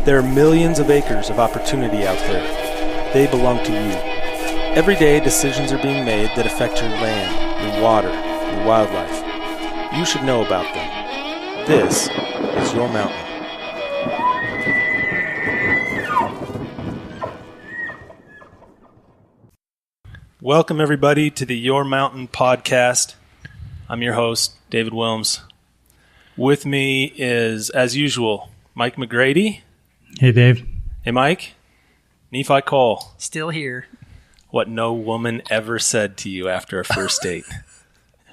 There are millions of acres of opportunity out there. They belong to you. Every day, decisions are being made that affect your land, your water, your wildlife. You should know about them. This is your mountain. Welcome, everybody, to the Your Mountain podcast. I'm your host, David Wilms. With me is, as usual, Mike McGrady. Hey, Dave. Hey, Mike. Nephi Cole. Still here. What no woman ever said to you after a first date.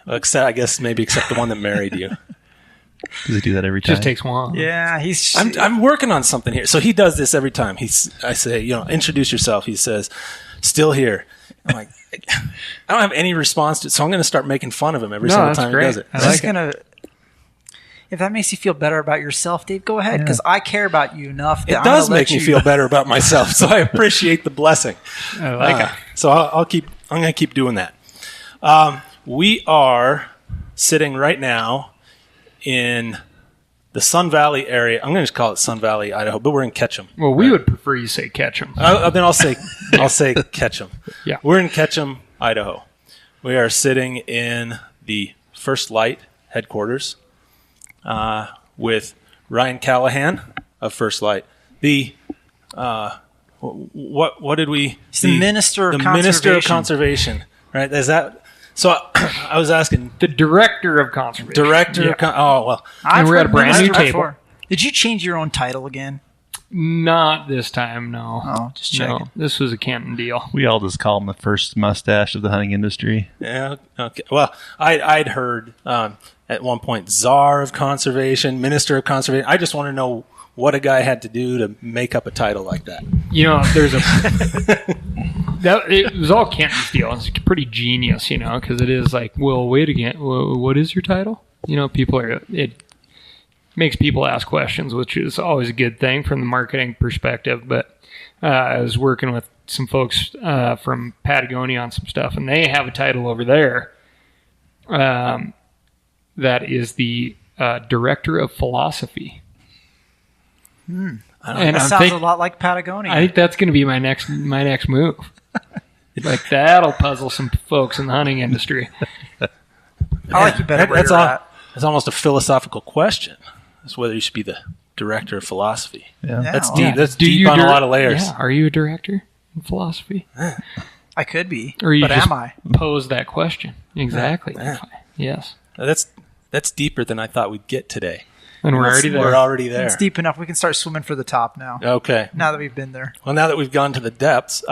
Well, except, I guess, maybe except the one that married you. Does he do that every time? Just takes one. Yeah, I'm working on something here. So he does this every time. I say, introduce yourself. He says, still here. I'm like, I don't have any response to it, so I'm going to start making fun of him every single time he does it. If that makes you feel better about yourself, Dave, go ahead, because I care about you enough. It does make me feel better about myself, so I appreciate the blessing. I like it. So I'm going to keep doing that. We are sitting right now in the Sun Valley area. I'm going to just call it Sun Valley, Idaho, but we're in Ketchum. Well, we would prefer you say Ketchum. Then I'll say Ketchum. Yeah. We're in Ketchum, Idaho. We are sitting in the First Lite headquarters with Ryan Callahan of First Lite. The what did we? He's the Minister of Conservation. Minister of Conservation, right? Is that? So I was asking the Director of Conservation. I've we're at heard a brand new minister table. before. Did you change your own title again? Not this time, no. Oh, just checking. No, this was a Canton deal. We all just call him the first mustache of the hunting industry. Yeah. Okay. Well, I'd heard at one point Czar of Conservation, Minister of Conservation. I just want to know what a guy had to do to make up a title like that. There's it was all Canton's deal. It's pretty genius, because it is like, well, wait again. What is your title? It makes people ask questions, which is always a good thing from the marketing perspective. But I was working with some folks from Patagonia on some stuff, and they have a title over there that is the Director of Philosophy. And that sounds a lot like Patagonia. I think that's going to be my next move. Like, that'll puzzle some folks in the hunting industry. I like you better. That's almost a philosophical question. That's whether you should be the Director of Philosophy. Yeah. That's deep. Yeah. That's deep on a lot of layers. Yeah. Are you a director in philosophy? I could be, but am I? Pose that question. Exactly. Yeah. Yes. That's deeper than I thought we'd get today. And we're already there. We're already there. It's deep enough. We can start swimming for the top now. Okay. Now that we've been there. Well, now that we've gone to the depths,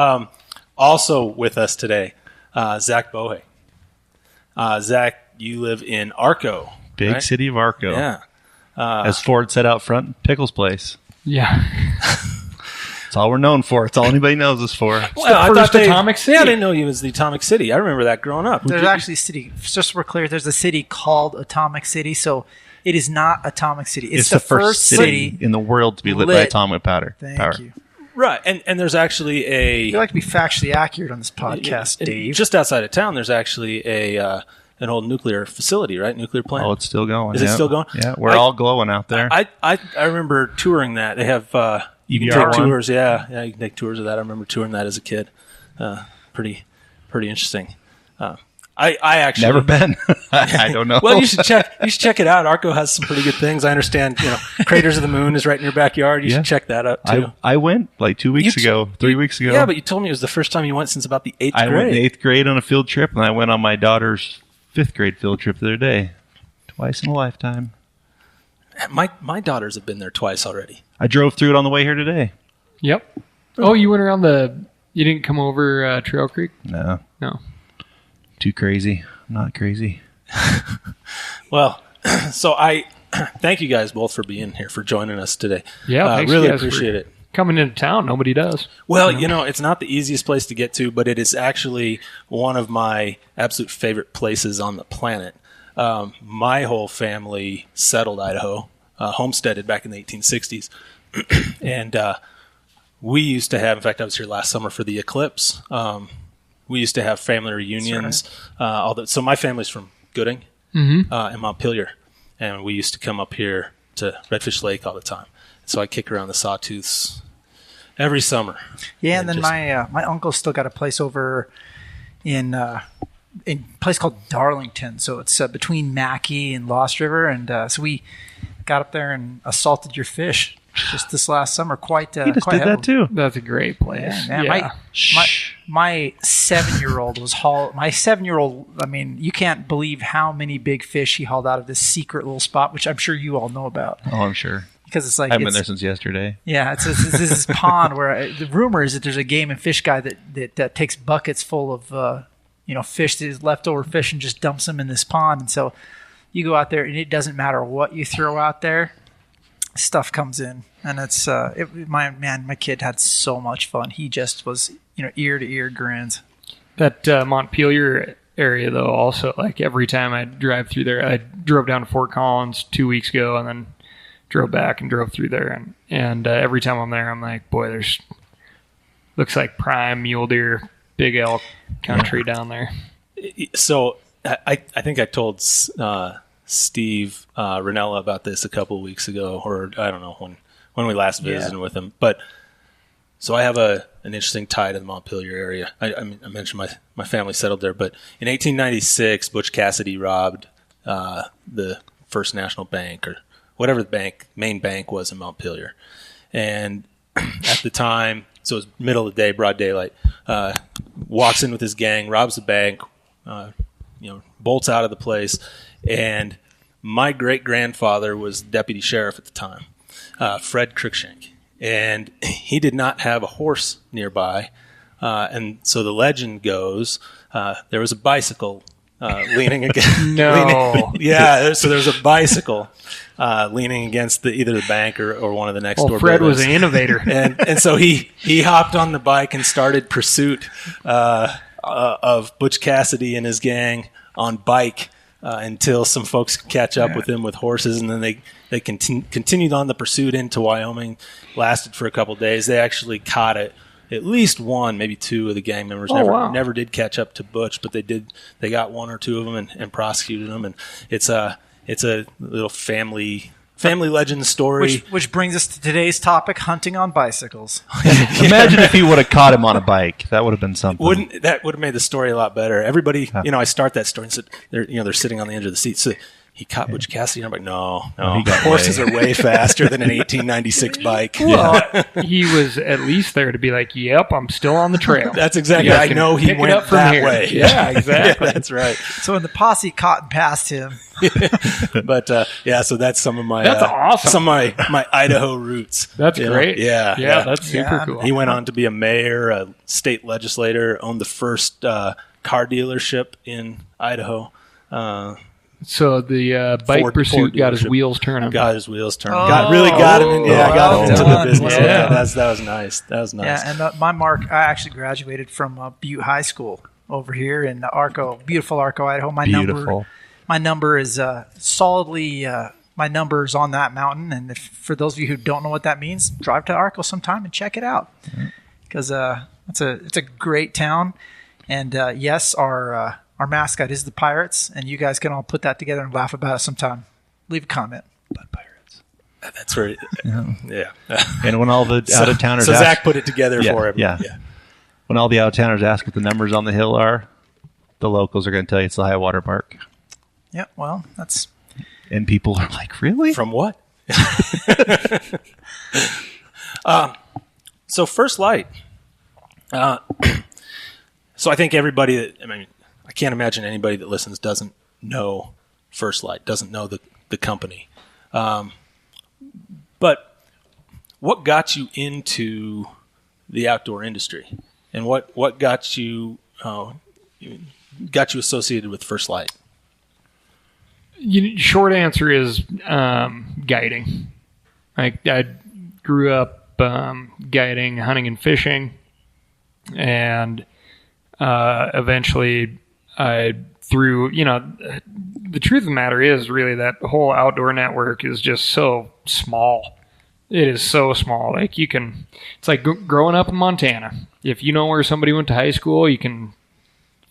also with us today, Zach Bowhay. Zach, you live in Arco. Big right? city of Arco. Yeah. As Ford said out front, Pickles Place. Yeah. It's all we're known for. It's all anybody knows us for. Well, the first atomic city. Yeah, I didn't know you was the Atomic City. I remember that growing up. There's actually a city, just so we're clear, there's a city called Atomic City, so it is not Atomic City. It's the first city in the world to be lit by atomic power. Thank you. Right, and there's actually You like to be factually accurate on this podcast, Dave. Just outside of town, there's actually an old nuclear facility, right? Nuclear plant. Oh, it's still going. Is it still going? Yeah, we're all glowing out there. I remember touring that. They have you can take tours. Yeah, you can take tours of that. I remember touring that as a kid. Pretty interesting. I actually never been. I don't know. Well, you should check it out. Arco has some pretty good things. I understand. Craters of the Moon is right in your backyard. You should check that out too. I went like 2 weeks ago, 3 weeks ago. Yeah, but you told me it was the first time you went since about the 8th grade. I went in 8th grade on a field trip, and I went on my daughter's 5th grade field trip the other day. Twice in a lifetime. My daughters have been there twice already. I drove through it on the way here today. Yep. Oh, you went around you didn't come over Trail Creek? No. Too crazy. I'm not crazy. Well, so I thank you guys both for being here, for joining us today. Yeah, thanks really you guys appreciate it. Coming into town, nobody does. Well, it's not the easiest place to get to, but it is actually one of my absolute favorite places on the planet. My whole family settled Idaho, homesteaded back in the 1860s. And we used to have, in fact, I was here last summer for the eclipse. We used to have family reunions. Right. So my family's from Gooding and Montpelier, and we used to come up here to Redfish Lake all the time. So I kick around the Sawtooths every summer. Yeah, and then my uncle's still got a place over in a place called Darlington. So it's between Mackay and Lost River, and so we got up there and assaulted your fish just this last summer. He just did that too. That's a great place. Yeah. My 7-year-old was hauled. My 7-year-old, I mean, you can't believe how many big fish he hauled out of this secret little spot, which I'm sure you all know about. Oh, I'm sure. Because it's like I haven't been there since yesterday. Yeah, it's this pond where the rumor is that there's a game and fish guy that takes buckets full of fish, that is leftover fish, and just dumps them in this pond. And so you go out there, and it doesn't matter what you throw out there, stuff comes in, and it's my kid had so much fun. He just was ear to ear grins. That Montpelier area though, also, like every time I drive through there, I drove down to Fort Collins 2 weeks ago, and then drove back and drove through there, and every time I'm there, I'm like, boy, looks like prime mule deer, big elk country down there. So I think I told Steve Ranella about this a couple of weeks ago, or I don't know when we last visited with him. But so I have an interesting tie to the Montpelier area. I mentioned my family settled there, but in 1896, Butch Cassidy robbed the First National Bank, or whatever the main bank was in Montpelier. And at the time, so it was middle of the day, broad daylight, walks in with his gang, robs the bank, bolts out of the place. And my great-grandfather was deputy sheriff at the time, Fred Cruikshank. And he did not have a horse nearby. And so the legend goes, there was a bicycle leaning against. So there's a bicycle leaning against either the bank or one of the next door Fred buildings. was an innovator, and so he hopped on the bike and started pursuit of Butch Cassidy and his gang on bike until some folks could catch up with him with horses, and then they continued on the pursuit into Wyoming. Lasted for a couple of days. They actually caught it. At least one, maybe two of the gang members never did catch up to Butch, but they did. They got one or two of them and prosecuted them. And it's a little family legend story. Which brings us to today's topic: hunting on bicycles. Imagine if he would have caught him on a bike. That would have been something. That would have made the story a lot better. Everybody, I start that story and said they're sitting on the edge of the seat. So he caught Butch Cassidy. And I'm like, no, horses are way faster than an 1896 bike. Well, he was at least there to be like, yep, I'm still on the trail. That's exactly. I know he went that way. Yeah, exactly. Yeah, that's right. So when the posse caught and passed him. But so that's some of my awesome. Some of my Idaho roots. That's great. Yeah, that's super cool. He went on to be a mayor, a state legislator, owned the first car dealership in Idaho. So the bike pursuit got his wheels turning. Got his wheels turning. Got him in. Yeah, got him into the business. Yeah, that was nice. That was nice. Yeah, and I actually graduated from Butte High School over here in beautiful Arco, Idaho. My number is solidly. My number is on that mountain, and for those of you who don't know what that means, drive to Arco sometime and check it out, because it's a great town, and yes, our mascot is the Pirates, and you guys can all put that together and laugh about it sometime. Leave a comment. But Pirates. That's right. Yeah. And when all the out-of-towners so Zach put it together for him. Yeah. When all the out-of-towners ask what the numbers on the hill are, the locals are going to tell you it's the high water mark. Yeah, well, that's... And people are like, really? From what? So First Lite. So I think everybody I can't imagine anybody that listens doesn't know First Lite, doesn't know the company. But what got you into the outdoor industry, and what got you associated with First Lite? Short answer is guiding. I grew up guiding, hunting and fishing, and eventually through, the truth of the matter is really that the whole outdoor network is just so small. It is so small. Like it's like growing up in Montana. If you know where somebody went to high school, you can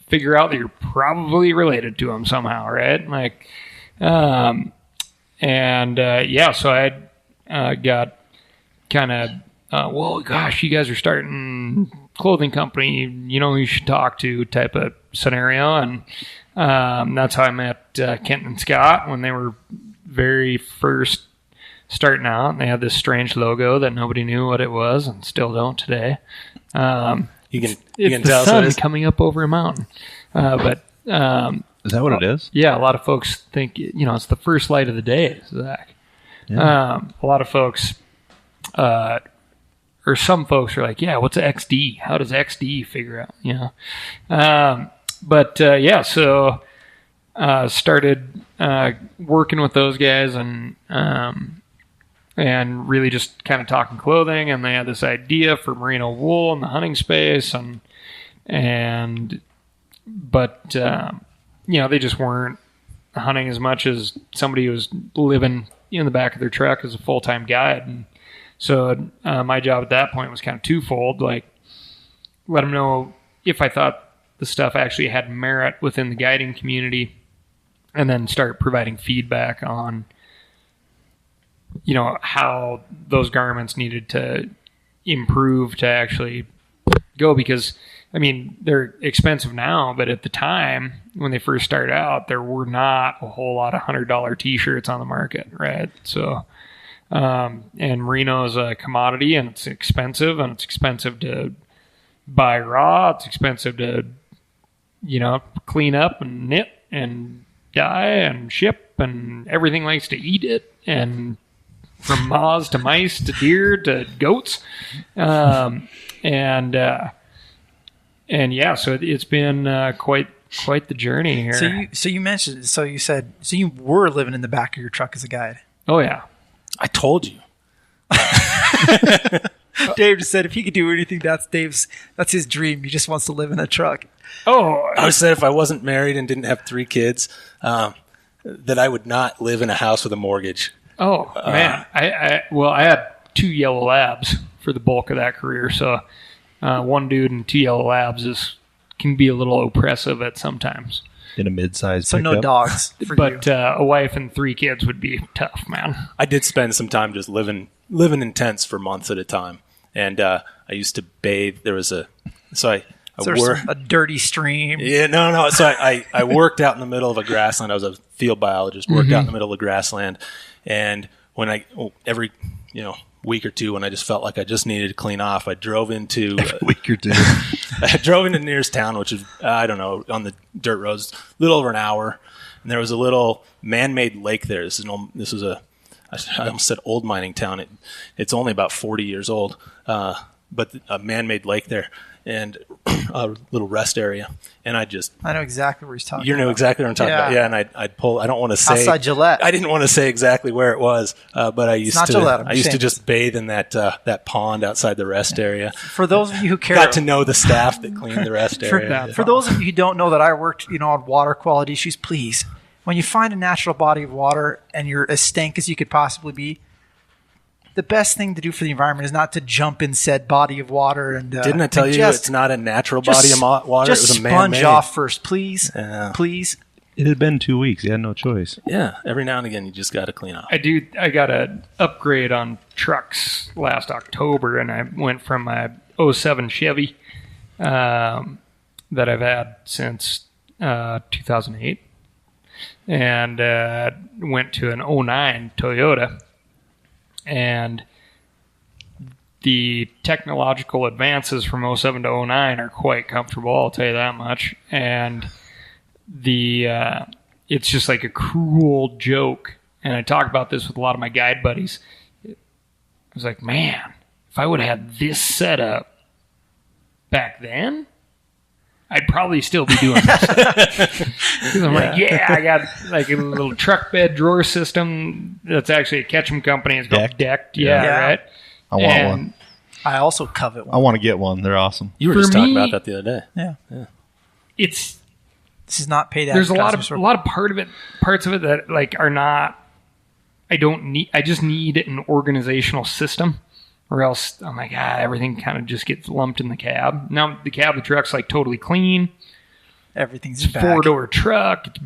figure out that you're probably related to them somehow, right? Like, So I got kind of, well, gosh, you guys are starting clothing company, you should talk to type of scenario. And that's how I met Kent and Scott when they were very first starting out. And they had this strange logo that nobody knew what it was and still don't today. You can the tell sun us coming up over a mountain. But is that what it is? yeah, a lot of folks think, it's the first light of the day, Zach. Yeah. A lot of folks, or some folks are like, yeah, what's XD? How does XD figure out? So started working with those guys and really just kind of talking clothing, and they had this idea for merino wool in the hunting space, but they just weren't hunting as much as somebody who was living in the back of their truck as a full-time guide. And so my job at that point was kind of twofold, like let them know if I thought the stuff actually had merit within the guiding community, and then start providing feedback on how those garments needed to improve to actually go, because they're expensive now, but at the time when they first started out, there were not a whole lot of $100 t-shirts on the market, right? So and merino is a commodity, and it's expensive to buy raw. It's expensive to clean up and knit and dye and ship, and everything likes to eat it, and from moths to mice to deer to goats. So it's been quite the journey here. So you mentioned, you said, you were living in the back of your truck as a guide. Oh yeah. I told you. Dave just said if he could do anything, that's his dream. He just wants to live in a truck. Oh, I said if I wasn't married and didn't have 3 kids, that I would not live in a house with a mortgage. Oh man, I had 2 yellow labs for the bulk of that career, so 1 dude and 2 yellow labs can be a little oppressive at sometimes. In a mid-sized so pickup. No dogs for but you. A wife and 3 kids would be tough, man. I did spend some time just living in tents for months at a time, and I used to bathe. There was a dirty stream. Yeah, no. So I worked out in the middle of a grassland. I was a field biologist. Worked out in the middle of grassland, and when every week or two, when I just felt like I just needed to clean off, I drove into week or two. I drove into the nearest town, which is on the dirt roads, a little over an hour, and there was a little man-made lake there. This was I almost said old mining town. It's only about 40 years old, but a man-made lake there and a little rest area. And I know exactly where he's talking about. You know exactly what I'm talking about. Yeah, and I'd pull. I don't want to say outside Gillette. I didn't want to say exactly where it was, but I used to just bathe in that pond outside the rest area. For those of you who care, got to know the staff that cleaned the rest area. For those of you who don't know that I worked, on water quality issues, please, when you find a natural body of water and you're as stank as you could possibly be, the best thing to do for the environment is not to jump in said body of water. And didn't I tell you it's not a natural body of water? Just it was a sponge man-made. off first, please. Please. It had been 2 weeks. You had no choice. Yeah, every now and again you just got to clean off. I got an upgrade on trucks last October, and I went from my 07 Chevy that I've had since 2008, and went to an 09 Toyota. And the technological advances from 07 to 09 are quite comfortable, I'll tell you that much. And it's just like a cruel joke. And I talk about this with a lot of my guide buddies. I was like, man, if I would have had this setup back then, I'd probably still be doing this. Because I'm like, I got like a little truck bed drawer system that's actually a Ketchum company. It's called Decked. Right? I want one. I also covet one. I want to get one. They're awesome. You were just talking about that the other day. Yeah. This is not paid. There's a lot of parts of it that like are not. I just need an organizational system. Or else I'm like, everything kind of just gets lumped in the cab. Now the cab of the truck's like totally clean. Everything's It's a back. 4-door truck. It's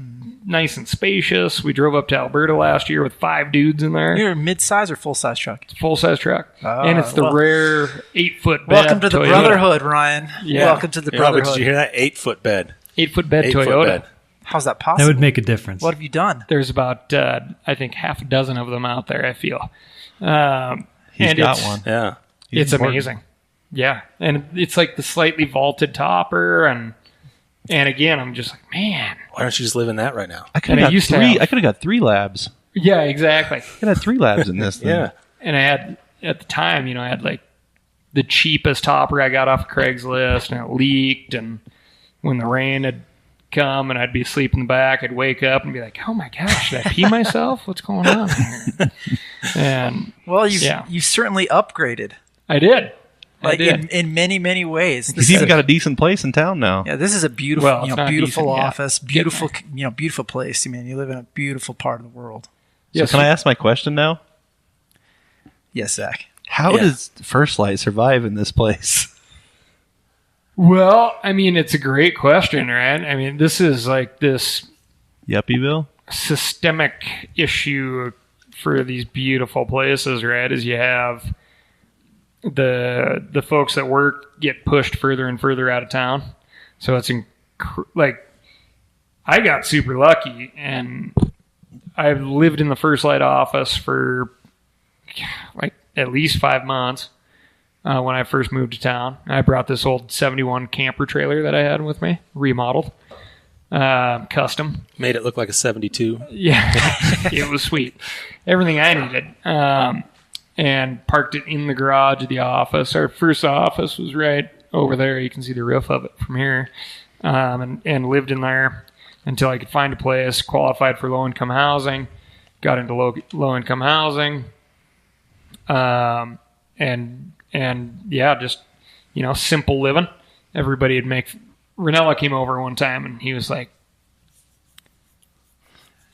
nice and spacious. We drove up to Alberta last year with 5 dudes in there. You're a mid-size or full-size truck? Full-size truck. and it's the rare 8-foot bed. Welcome to the Toyota. brotherhood, Ryan. Yeah. Welcome to the brotherhood. But did you hear that? 8-foot bed. 8-foot bed 8-foot Toyota. bed. How's that possible? That would make a difference. What have you done? There's about, I think, half a dozen of them out there, I feel. He's and got one. Yeah. It's important. amazing. Yeah. And it's like the slightly vaulted topper. And again, I'm just like, man. Why don't you just live in that right now? I could have got three. I could have got 3 labs. Yeah, exactly. I could have 3 labs in this thing. Yeah. And I had, at the time, I had like the cheapest topper I got off of Craigslist, and it leaked. And when the rain had come and I'd be asleep in the back, I'd wake up and be like, oh my gosh, should I pee myself? What's going on here? And Well, you certainly upgraded. I did. Like in many, many ways. He's even got a decent place in town now. Yeah, this is a beautiful, Well, it's not beautiful decent yet. office, beautiful, beautiful place. I mean, you live in a beautiful part of the world. So can I ask my question now? Yes, Zach. How does First Light survive in this place? Well, I mean, it's a great question, right? I mean, this is like this Yuppieville? systemic issue for these beautiful places, right? Is you have the folks that work get pushed further and further out of town. So it's like I got super lucky, and I've lived in the First Light office for like at least 5 months. When I first moved to town, I brought this old 71 camper trailer that I had with me, remodeled, custom. Made it look like a 72. Yeah, it was sweet. Everything I needed. And parked it in the garage of the office. Our first office was right over there. You can see the roof of it from here. And lived in there until I could find a place, qualified for low-income housing, got into low-income housing. And yeah, just, simple living. Everybody would make... Ranella came over one time, and he was like...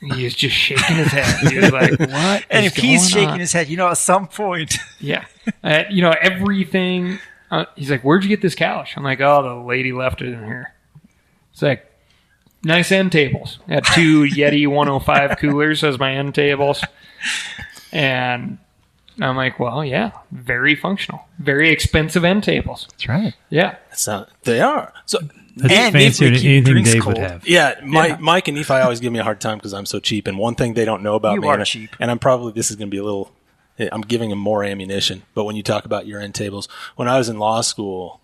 He was just shaking his head. He was like, what And is if he's going shaking on? his head, at some point. Yeah. Everything... he's like, where'd you get this couch? I'm like, oh, the lady left it in here. It's like, nice end tables. I had 2 Yeti 105 coolers as my end tables. And... I'm like, well, yeah, very functional, very expensive end tables. That's right. Yeah, They are. So That's and fancier than keep anything drinks Dave cold. would have. Yeah, Mike and Nephi always give me a hard time because I'm so cheap. And one thing they don't know about You me, are cheap. and I'm probably this is going to be a little. I'm giving them more ammunition. But when you talk about your end tables, when I was in law school,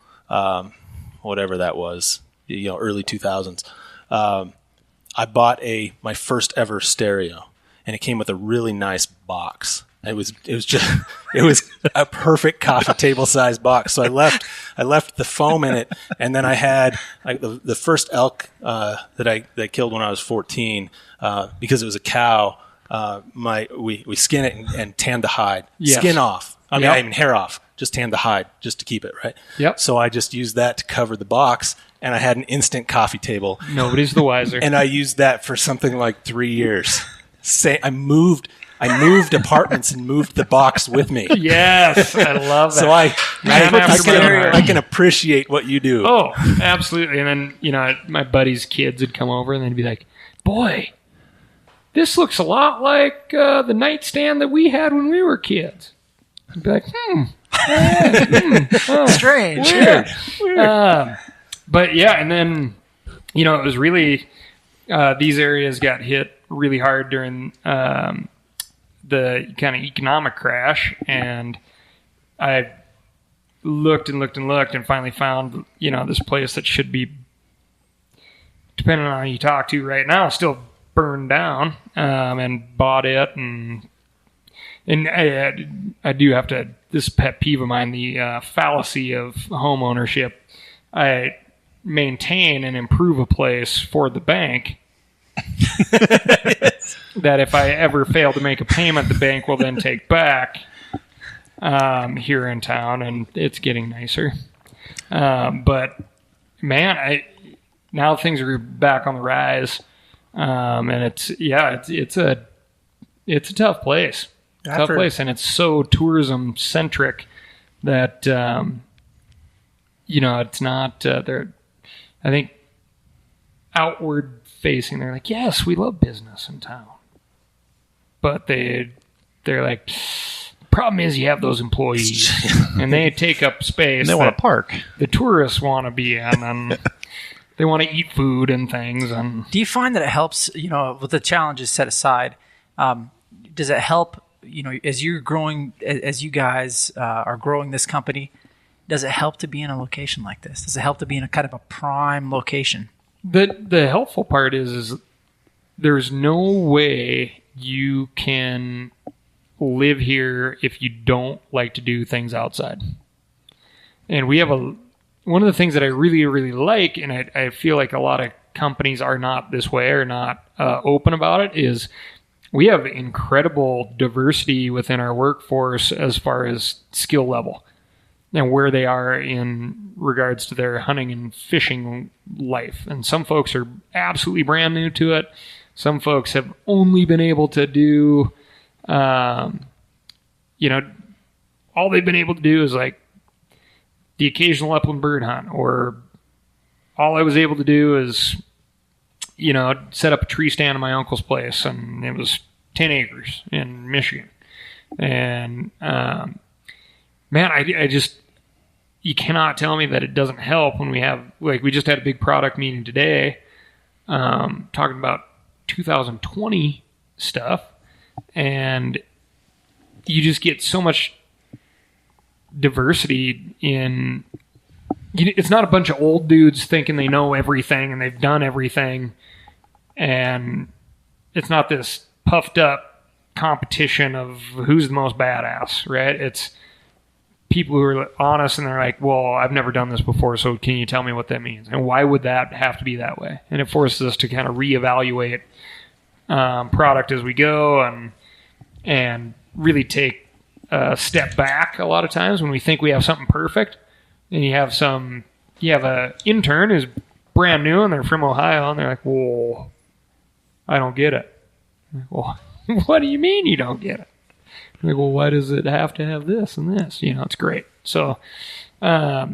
whatever that was, early 2000s, I bought my first ever stereo, and it came with a really nice box. It was a perfect coffee table size box. So I left the foam in it, and then I had like the first elk that I killed when I was 14 because it was a cow. We skin it and tan the hide, Yes. skin off. I Yep. mean hair off, just tan the hide just to keep it right. Yep. So I just used that to cover the box, and I had an instant coffee table. nobody's the wiser. And I used that for something like 3 years. I moved apartments and moved the box with me. Yes, I love that. So Man after my heart. I can appreciate what you do. Oh, absolutely. And then, my buddy's kids would come over and they'd be like, boy, this looks a lot like the nightstand that we had when we were kids. I'd be like, Strange. weird. But yeah, and then, it was really, these areas got hit really hard during the kind of economic crash, and I looked and looked and looked and finally found, this place that should be, depending on who you talk to right now, still burned down, and bought it. And I do have to, this pet peeve of mine, the fallacy of home ownership. I maintain and improve a place for the bank that if I ever fail to make a payment, the bank will then take back here in town, and it's getting nicer. But man, now things are back on the rise, and it's a tough place. Tough place, and it's so tourism centric that it's not there. I think outward facing. They're like, yes, we love business in town. But they're like, problem is you have those employees and they take up space. And they want to park. The tourists want to be in, and they want to eat food and things. And do you find that it helps, with the challenges set aside, does it help, as you're growing, as you guys are growing this company, does it help to be in a location like this? Does it help to be in a kind of a prime location? The helpful part is there's no way you can live here if you don't like to do things outside. And we have one of the things that I really, really like, and I feel like a lot of companies are not this way or not open about it, is we have incredible diversity within our workforce as far as skill level and where they are in regards to their hunting and fishing life. And some folks are absolutely brand new to it. Some folks have only been able to do, all they've been able to do is like the occasional upland bird hunt, or all I was able to do is, set up a tree stand in my uncle's place, and it was 10 acres in Michigan. And, man, I just, you cannot tell me that it doesn't help when we have, like, we just had a big product meeting today, talking about 2020 stuff, and you just get so much diversity in, it's not a bunch of old dudes thinking they know everything and they've done everything, and it's not this puffed up competition of who's the most badass, right? It's people who are honest and they're like, well, I've never done this before, so can you tell me what that means? And why would that have to be that way? And it forces us to kind of reevaluate product as we go, and really take a step back a lot of times when we think we have something perfect. And you have an intern who's brand new and they're from Ohio, and they're like, well, I don't get it. I'm like, well, what do you mean you don't get it? I'm like, well, why does it have to have this and this? It's great. So, but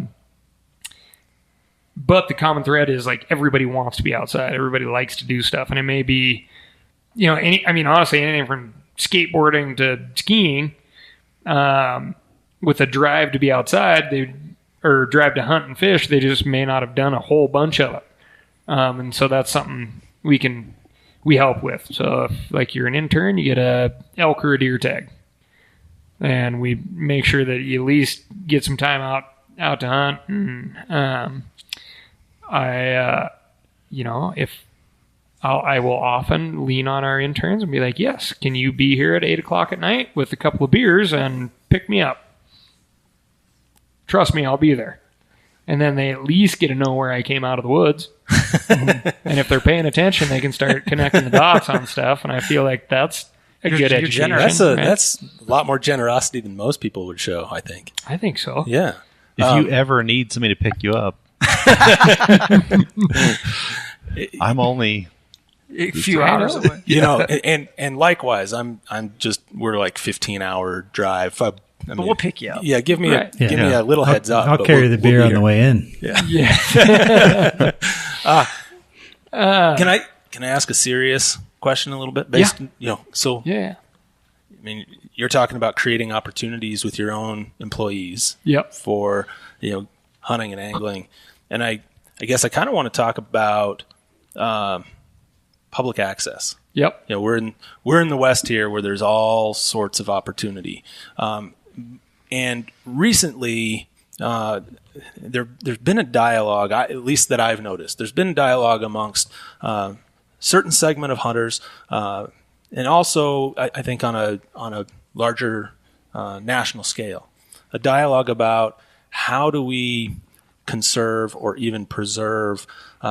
the common thread is like everybody wants to be outside. Everybody likes to do stuff. And it may be, honestly, anything from skateboarding to skiing, with a drive to be outside, or drive to hunt and fish, they just may not have done a whole bunch of it. And so that's something we help with. So if like you're an intern, you get a elk or a deer tag, and we make sure that you at least get some time out to hunt. And, I will often lean on our interns and be like, yes, can you be here at 8:00 at night with a couple of beers and pick me up? Trust me, I'll be there. And then they at least get to know where I came out of the woods. And if they're paying attention, they can start connecting the dots on stuff. And I feel like that's a good education. That's a lot more generosity than most people would show, I think. I think so. Yeah. If you ever need somebody to pick you up, I'm only a few hours away. And likewise, we're like 15-hour drive. But we'll pick you up. Yeah, give me a little heads up. I'll carry the beer on the way in. Yeah. Can I ask a serious question a little bit? You're talking about creating opportunities with your own employees. Yep. For hunting and angling, and I guess I kind of want to talk about public access. Yep. We're in the West here where there's all sorts of opportunity. And recently, there's been a dialogue, at least that I've noticed. There's been a dialogue amongst certain segment of hunters, and also I think on a larger national scale, a dialogue about how do we conserve or even preserve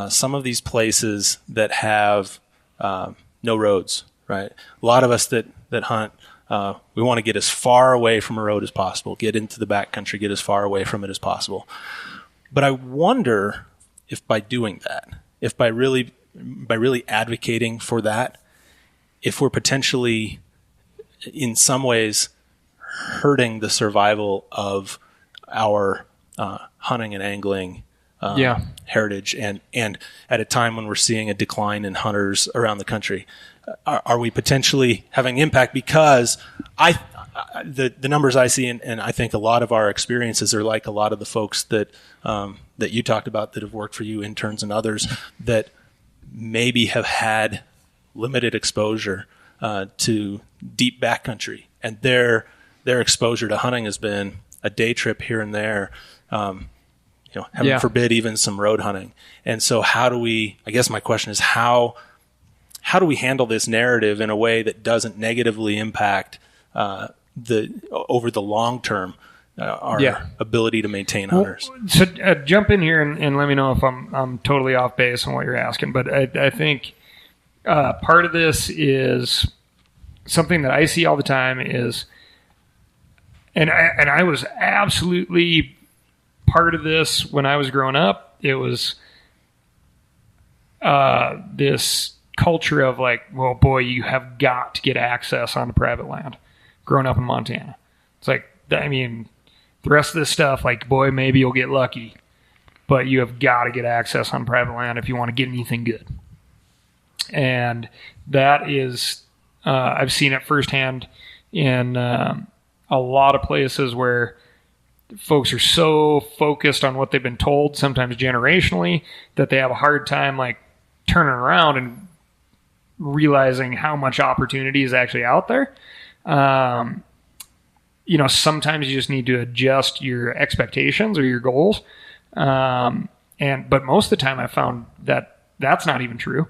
some of these places that have no roads. Right, a lot of us that hunt. We want to get as far away from a road as possible, get into the backcountry, get as far away from it as possible. But I wonder if by doing that, if by really advocating for that, if we're potentially in some ways hurting the survival of our hunting and angling heritage, and at a time when we're seeing a decline in hunters around the country. Are we potentially having impact? Because the numbers I see, and I think a lot of our experiences are like a lot of the folks that you talked about that have worked for you, interns and others, that maybe have had limited exposure to deep backcountry, and their exposure to hunting has been a day trip here and there. Heaven forbid, even some road hunting. And so I guess my question is how do we handle this narrative in a way that doesn't negatively impact over the long term our ability to maintain hunters? So jump in here and let me know if I'm totally off base on what you're asking. But I think part of this is something that I see all the time is, and I was absolutely part of this when I was growing up. It was this culture of like, well, boy, you have got to get access onto private land. Growing up in Montana, it's like, I mean, the rest of this stuff, like, boy, maybe you'll get lucky, but you have got to get access on private land if you want to get anything good. And that is, I've seen it firsthand in a lot of places where folks are so focused on what they've been told, sometimes generationally, that they have a hard time like turning around and realizing how much opportunity is actually out there. Sometimes you just need to adjust your expectations or your goals. But most of the time I found that that's not even true.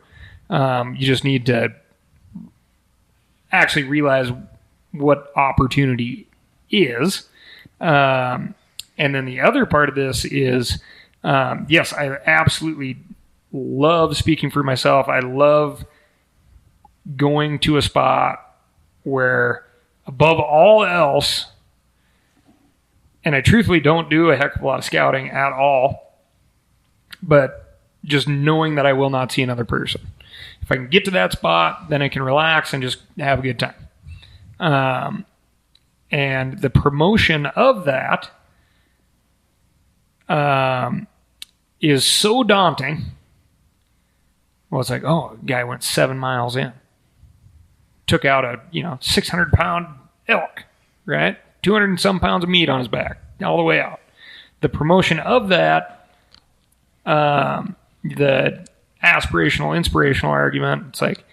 You just need to actually realize what opportunity is. And then the other part of this is, yes, I absolutely love speaking for myself. I love going to a spot where above all else, and I truthfully don't do a heck of a lot of scouting at all, but just knowing that I will not see another person. If I can get to that spot, then I can relax and just have a good time. And the promotion of that is so daunting. Well, it's like, oh, a guy went 7 miles in. Took out a 600-pound elk, right? 200 and some pounds of meat on his back, all the way out. The promotion of that, the aspirational, inspirational argument, it's like,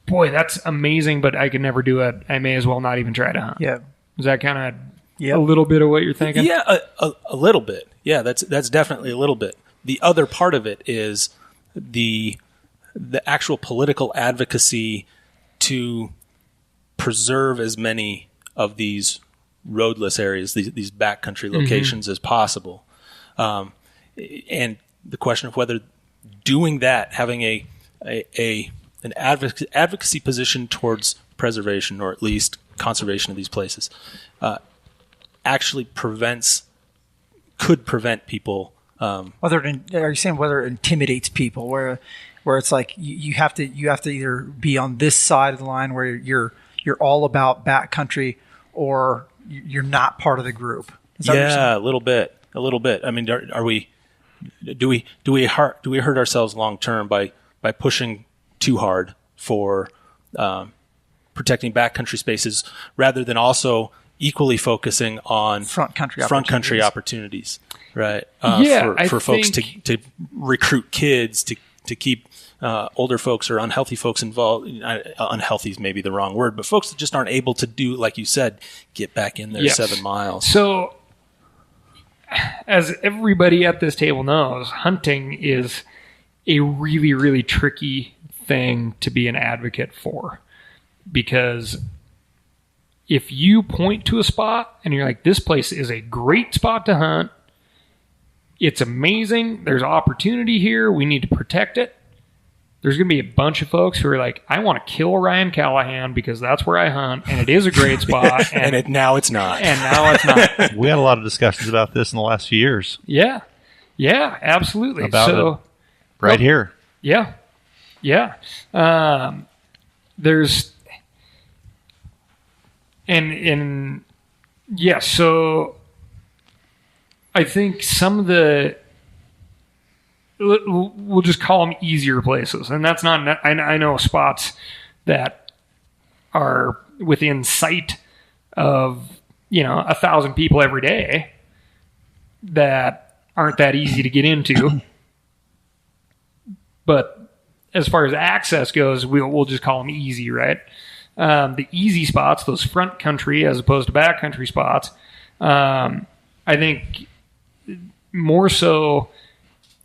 boy, that's amazing, but I could never do it. I may as well not even try to hunt. Yeah. Is that kind of a little bit of what you're thinking? Yeah, a little bit. Yeah, that's definitely a little bit. The other part of it is the actual political advocacy to preserve as many of these roadless areas, these backcountry locations as possible. And the question of whether doing that, having an advocacy position towards preservation or at least conservation of these places, actually could prevent people. Are you saying whether it intimidates people, where it's like you have to either be on this side of the line where you're all about backcountry, or you're not part of the group? Yeah, a little bit. I mean, do we hurt ourselves long term by pushing too hard for protecting backcountry spaces rather than also equally focusing on front country opportunities, right? For folks to recruit kids, to keep older folks or unhealthy folks involved. Unhealthy is maybe the wrong word, but folks that just aren't able to do, like you said, get back in there 7 miles. So, as everybody at this table knows, hunting is a really, really tricky thing to be an advocate for, because if you point to a spot and you're like, this place is a great spot to hunt, it's amazing, there's opportunity here, we need to protect it, there's going to be a bunch of folks who are like, I want to kill Ryan Callahan because that's where I hunt, and it is a great spot. And now it's not. And now it's not. We had a lot of discussions about this in the last few years. Yeah, absolutely. About it here. Yeah. There's and yeah. So I think some of the we'll just call them easier places. And that's not, I know spots that are within sight of, 1,000 people every day that aren't that easy to get into. But as far as access goes, we'll just call them easy, right? The easy spots, those front country as opposed to backcountry spots, I think more so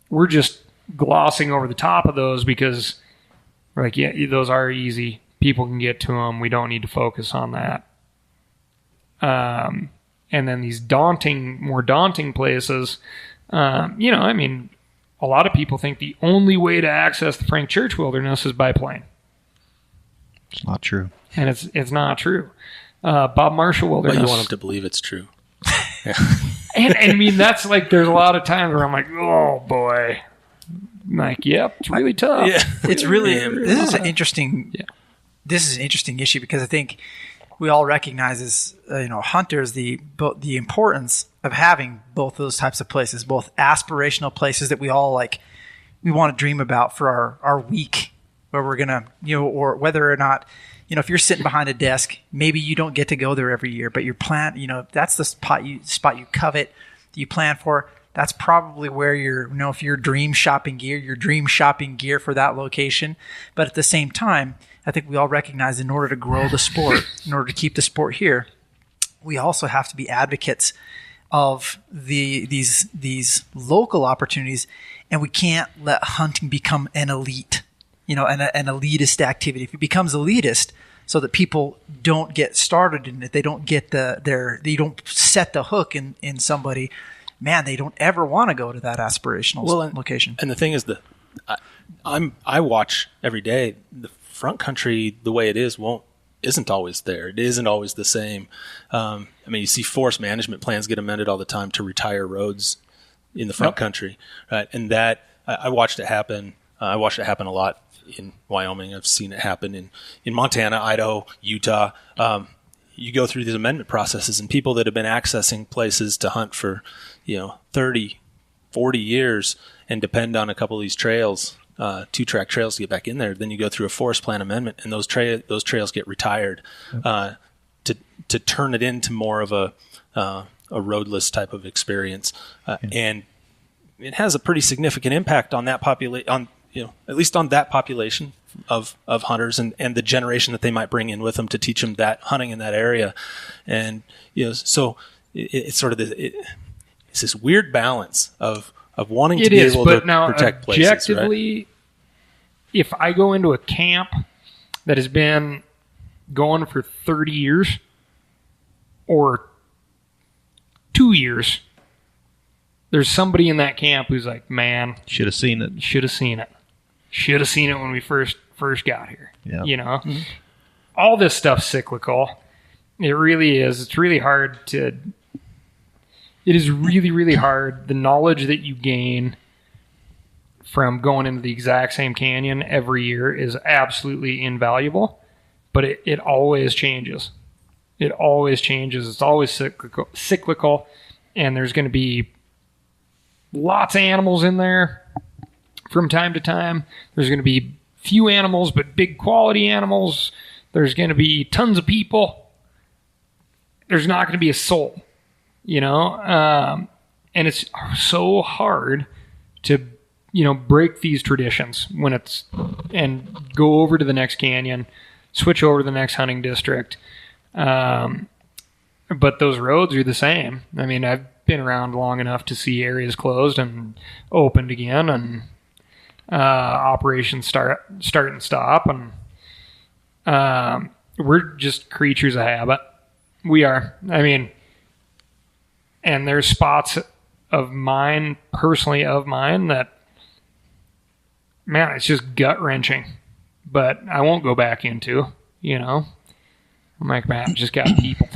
we're just glossing over the top of those because we're like, yeah, those are easy. People can get to them. We don't need to focus on that. And then these more daunting places, a lot of people think the only way to access the Frank Church Wilderness is by plane. It's not true. And it's not true. Bob Marshall Wilderness. But you want them to believe it's true. Yeah. and I mean, that's like, there's a lot of times where I'm like, oh boy. I'm like, yep, it's really tough. Yeah. It's really, this is an interesting issue because I think we all recognize as, hunters, the importance of having both those types of places, both aspirational places that we all we want to dream about for our week where we're going to, or whether or not, if you're sitting behind a desk, maybe you don't get to go there every year, but your plan, that's the spot you covet, that you plan for. That's probably where if your dream shopping gear for that location. But at the same time, I think we all recognize in order to grow the sport, in order to keep the sport here, we also have to be advocates of these local opportunities, and we can't let hunting become an elite, an elitist activity. If it becomes elitist, so that people don't get started in it, they don't get they don't set the hook in somebody. Man, they don't ever want to go to that aspirational location. And the thing is I watch every day. The front country, the way it isn't always there. It isn't always the same. You see forest management plans get amended all the time to retire roads in the front country, right? And that I watched it happen. I watched it happen a lot in Wyoming. I've seen it happen in Montana, Idaho, Utah. You go through these amendment processes, and people that have been accessing places to hunt for 30, 40 years and depend on a couple of these trails, 2-track trails to get back in there. Then you go through a forest plan amendment, and those trails get retired to turn it into more of a roadless type of experience, and it has a pretty significant impact on that at least on that population of hunters and the generation that they might bring in with them to teach them that hunting in that area, and so it's sort of it's this weird balance of wanting to be able to protect places. Objectively, right? If I go into a camp that has been going for 30 years or 2 years, there's somebody in that camp who's like, man, should have seen it. Should have seen it when we first got here. Yeah. Mm-hmm. All this stuff's cyclical. It really is. It's really hard to. It is really, really hard. The knowledge that you gain from going into the exact same canyon every year is absolutely invaluable, but it always changes. It always changes. It's always cyclical, and there's going to be lots of animals in there from time to time. There's going to be few animals, but big quality animals. There's going to be tons of people. There's not going to be a soul, and it's so hard to, break these traditions and go over to the next canyon, switch over to the next hunting district. But those roads are the same. I mean, I've been around long enough to see areas closed and opened again, and operations start and stop, and we're just creatures of habit. We are. I mean, and there's spots of mine that, man, it's just gut wrenching, but I won't go back into. I'm like, man, I just got people.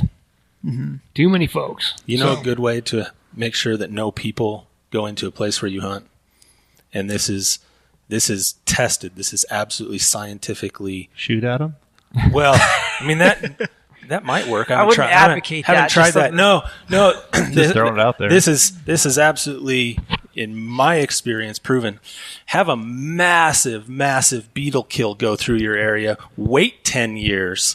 Mm-hmm. Too many folks. A good way to make sure that no people go into a place where you hunt, and this is tested. This is absolutely scientifically. Shoot at them? Well, I mean, that might work. I wouldn't advocate that. Haven't tried that. No. Just throwing it out there. This is absolutely, in my experience, proven, have a massive, massive beetle kill go through your area, wait 10 years,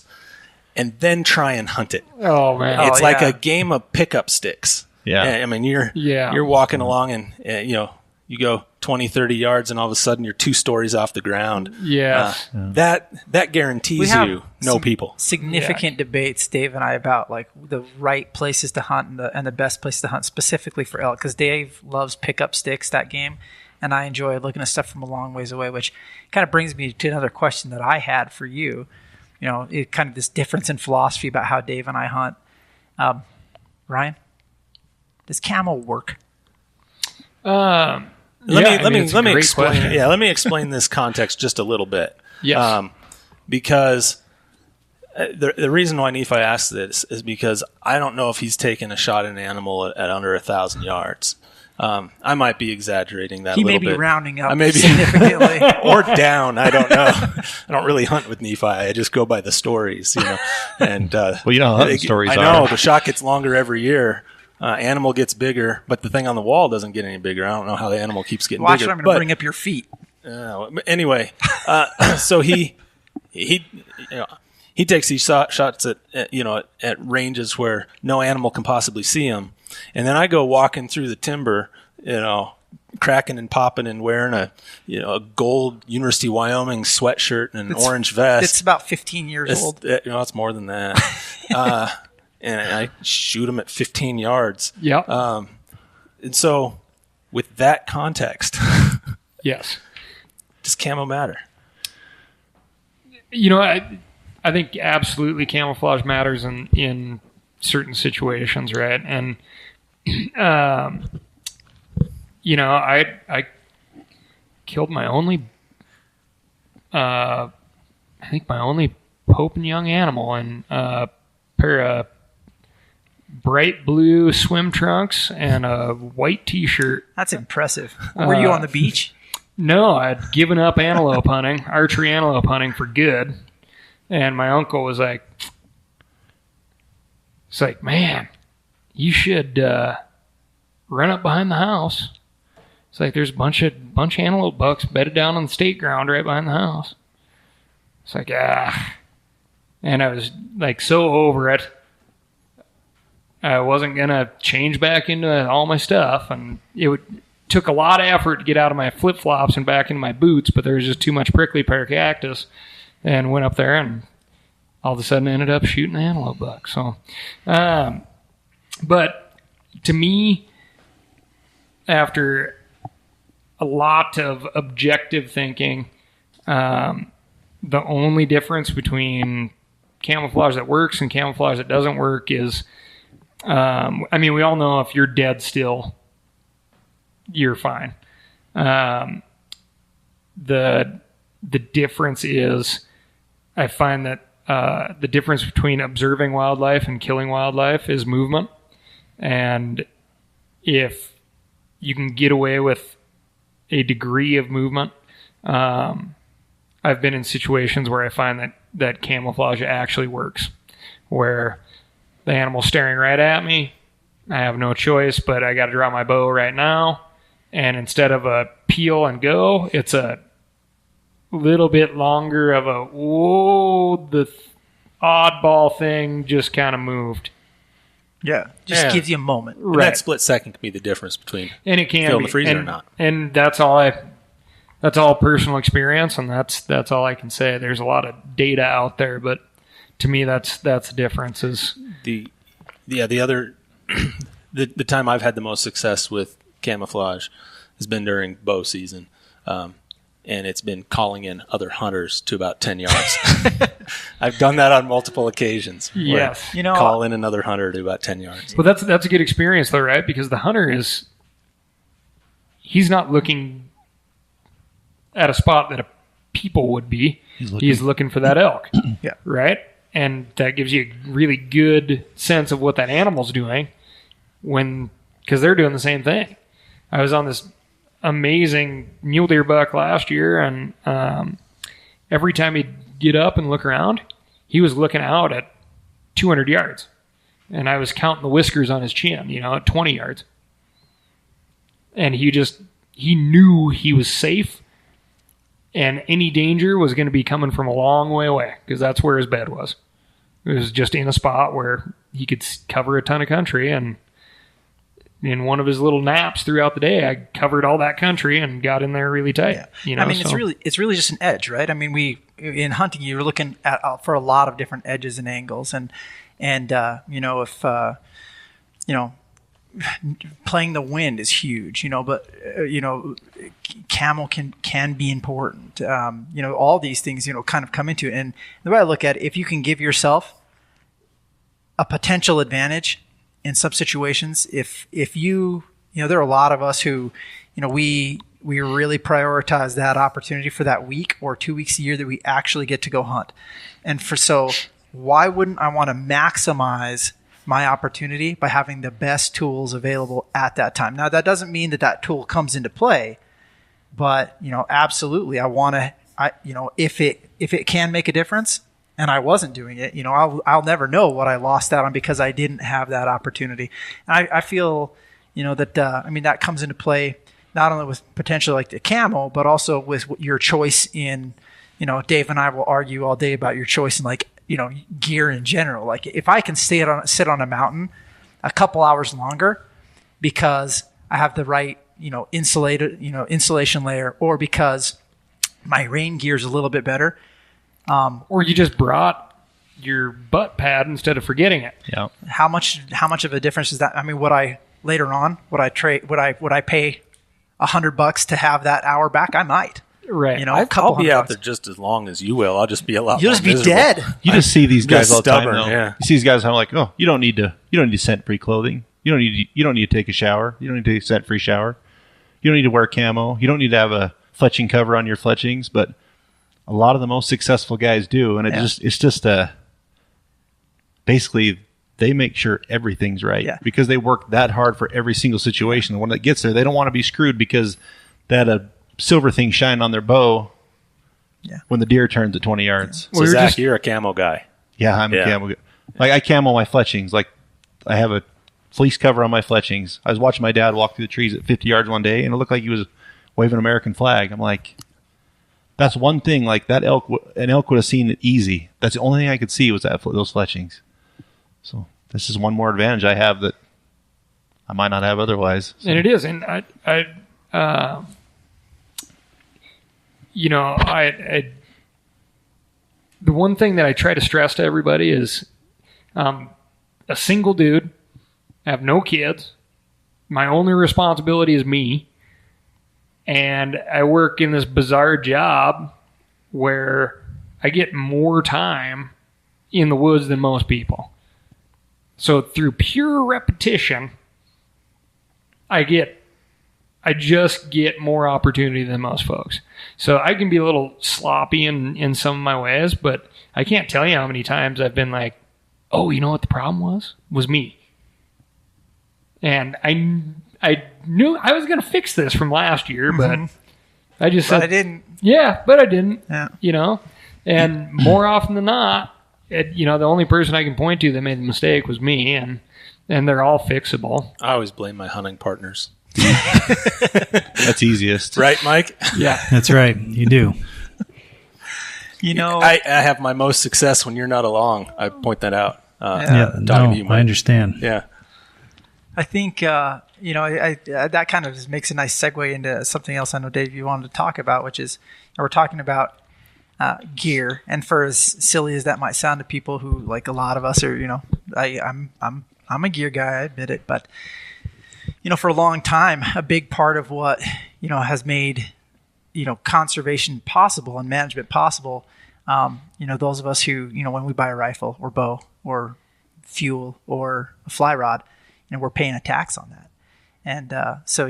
and then try and hunt it. Oh, man. It's like a game of pickup sticks. Yeah. I mean, you're walking along and, you go 20, 30 yards and all of a sudden you're 2 stories off the ground. That guarantees you no people. Significant debates, Dave and I, about like the right places to hunt and the best place to hunt specifically for elk, because Dave loves pickup sticks, that game, and I enjoy looking at stuff from a long ways away, which kind of brings me to another question that I had for you. It kind of this difference in philosophy about how Dave and I hunt. Ryan, does Camo work? Let me explain. Yeah, let me explain this context just a little bit. Yes. Because the reason why Nephi asked this is because I don't know if he's taken a shot at an animal at under 1,000 yards. I might be exaggerating that a little bit. He may be rounding up significantly. Or down. I don't know. I don't really hunt with Nephi. I just go by the stories, And well, you know how the stories are. I know. The shot gets longer every year. Animal gets bigger, but the thing on the wall doesn't get any bigger. I don't know how the animal keeps getting bigger. I'm going to bring up your feet. Anyway, so he takes these shots at ranges where no animal can possibly see him, and then I go walking through the timber, cracking and popping and wearing a gold University of Wyoming sweatshirt and an orange vest. It's about 15 years old. It's more than that. And I shoot them at 15 yards. Yep. And so, with that context, yes, does camo matter? I think absolutely camouflage matters in certain situations, right? And I killed my only, Pope and Young animal in a pair of bright blue swim trunks and a white T-shirt. That's impressive. Were you on the beach? No, I'd given up archery antelope hunting for good. And my uncle was like, man, you should run up behind the house. It's like there's a bunch of antelope bucks bedded down on the state ground right behind the house. It's like, and I was like so over it. I wasn't going to change back into all my stuff, and took a lot of effort to get out of my flip-flops and back into my boots, but there was just too much prickly pear cactus, and went up there and all of a sudden ended up shooting an antelope buck. So, but to me, after a lot of objective thinking, the only difference between camouflage that works and camouflage that doesn't work is, we all know if you're dead still, you're fine. The difference is, I find that the difference between observing wildlife and killing wildlife is movement. And if you can get away with a degree of movement, I've been in situations where I find that camouflage actually works, where the animal's staring right at me. I have no choice, but I got to draw my bow right now. And instead of a peel and go, it's a little bit longer of the oddball thing just kind of moved. Yeah, gives you a moment. Right. That split second can be the difference between filling the freezer or not. And that's all personal experience, and that's all I can say. There's a lot of data out there, but to me, that's the difference. Is the other the time I've had the most success with camouflage has been during bow season, and it's been calling in other hunters to about 10 yards. I've done that on multiple occasions. Yes, call in another hunter to about 10 yards. Well, that's a good experience though, right? Because the hunter he's not looking at a spot that a people would be. He's looking for that elk. Yeah. Right? And that gives you a really good sense of what that animal's doing because they're doing the same thing. I was on this amazing mule deer buck last year, and every time he'd get up and look around, he was looking out at 200 yards. And I was counting the whiskers on his chin, at 20 yards. and he knew he was safe, and any danger was going to be coming from a long way away, because that's where his bed was. It was just in a spot where he could cover a ton of country, and in one of his little naps throughout the day, I covered all that country and got in there really tight. Yeah. You know, it's really just an edge, right? I mean, in hunting, you're looking at for a lot of different edges and angles, and if playing the wind is huge, but camo can be important. All these things, kind of come into it. And the way I look at it, if you can give yourself a potential advantage in some situations, if you there are a lot of us who, we really prioritize that opportunity for that week or 2 weeks a year that we actually get to go hunt. And so why wouldn't I want to maximize my opportunity by having the best tools available at that time? Now, that doesn't mean that tool comes into play, but, absolutely, I want to, if it can make a difference and I wasn't doing it, I'll never know what I lost out on because I didn't have that opportunity. And I feel, that comes into play not only with potentially like the camo, but also with your choice in, Dave and I will argue all day about your choice in gear in general. Like if I can sit on a mountain a couple hours longer because I have the right, insulation layer, or because my rain gear is a little bit better. Or you just brought your butt pad instead of forgetting it. Yeah. How much of a difference is that? I mean, would I pay $100 to have that hour back? I might. Right. I'll be out there just as long as you will. I'll just be a lot. You'll more just be miserable. dead. You just see these guys all the time. Stubborn, Though. yeah. You see these guys. I'm like, oh, you don't need scent-free clothing. You don't need to take a shower. You don't need to take a scent-free shower. You don't need to wear camo. You don't need to have a fletching cover on your fletchings. But a lot of the most successful guys do, and it's just basically they make sure everything's right because they work that hard for every single situation. And when it gets there, they don't want to be screwed because that a silver thing shine on their bow. Yeah. When the deer turns at 20 yards. So Zach, you're a camo guy. Yeah, I'm a camo guy. Like I camo my fletchings. Like I have a fleece cover on my fletchings. I was watching my dad walk through the trees at 50 yards one day, and it looked like he was waving an American flag. I'm like, that's one thing. Like that an elk would have seen it easy. That's the only thing I could see was those fletchings. So this is one more advantage I have that I might not have otherwise. So. And it is, and the one thing that I try to stress to everybody is a single dude, I have no kids, my only responsibility is me, and I work in this bizarre job where I get more time in the woods than most people. So through pure repetition, I just get more opportunity than most folks. So I can be a little sloppy in some of my ways, but I can't tell you how many times I've been like, oh, you know what the problem was? Was me. And I knew I was going to fix this from last year, but I just said, I didn't. Yeah, but I didn't. Yeah. And more often than not, the only person I can point to that made the mistake was me, and they're all fixable. I always blame my hunting partners. That's easiest. Right, Mike? Yeah. That's right. You do. I have my most success when you're not along. I point that out. I understand. Yeah. I think, that kind of makes a nice segue into something else I know, Dave, you wanted to talk about, which is we're talking about gear. And for as silly as that might sound to people who, like a lot of us are, I'm a gear guy, I admit it. But, for a long time, a big part of what, has made, conservation possible and management possible, those of us who, when we buy a rifle or bow or fuel or a fly rod, we're paying a tax on that. And so,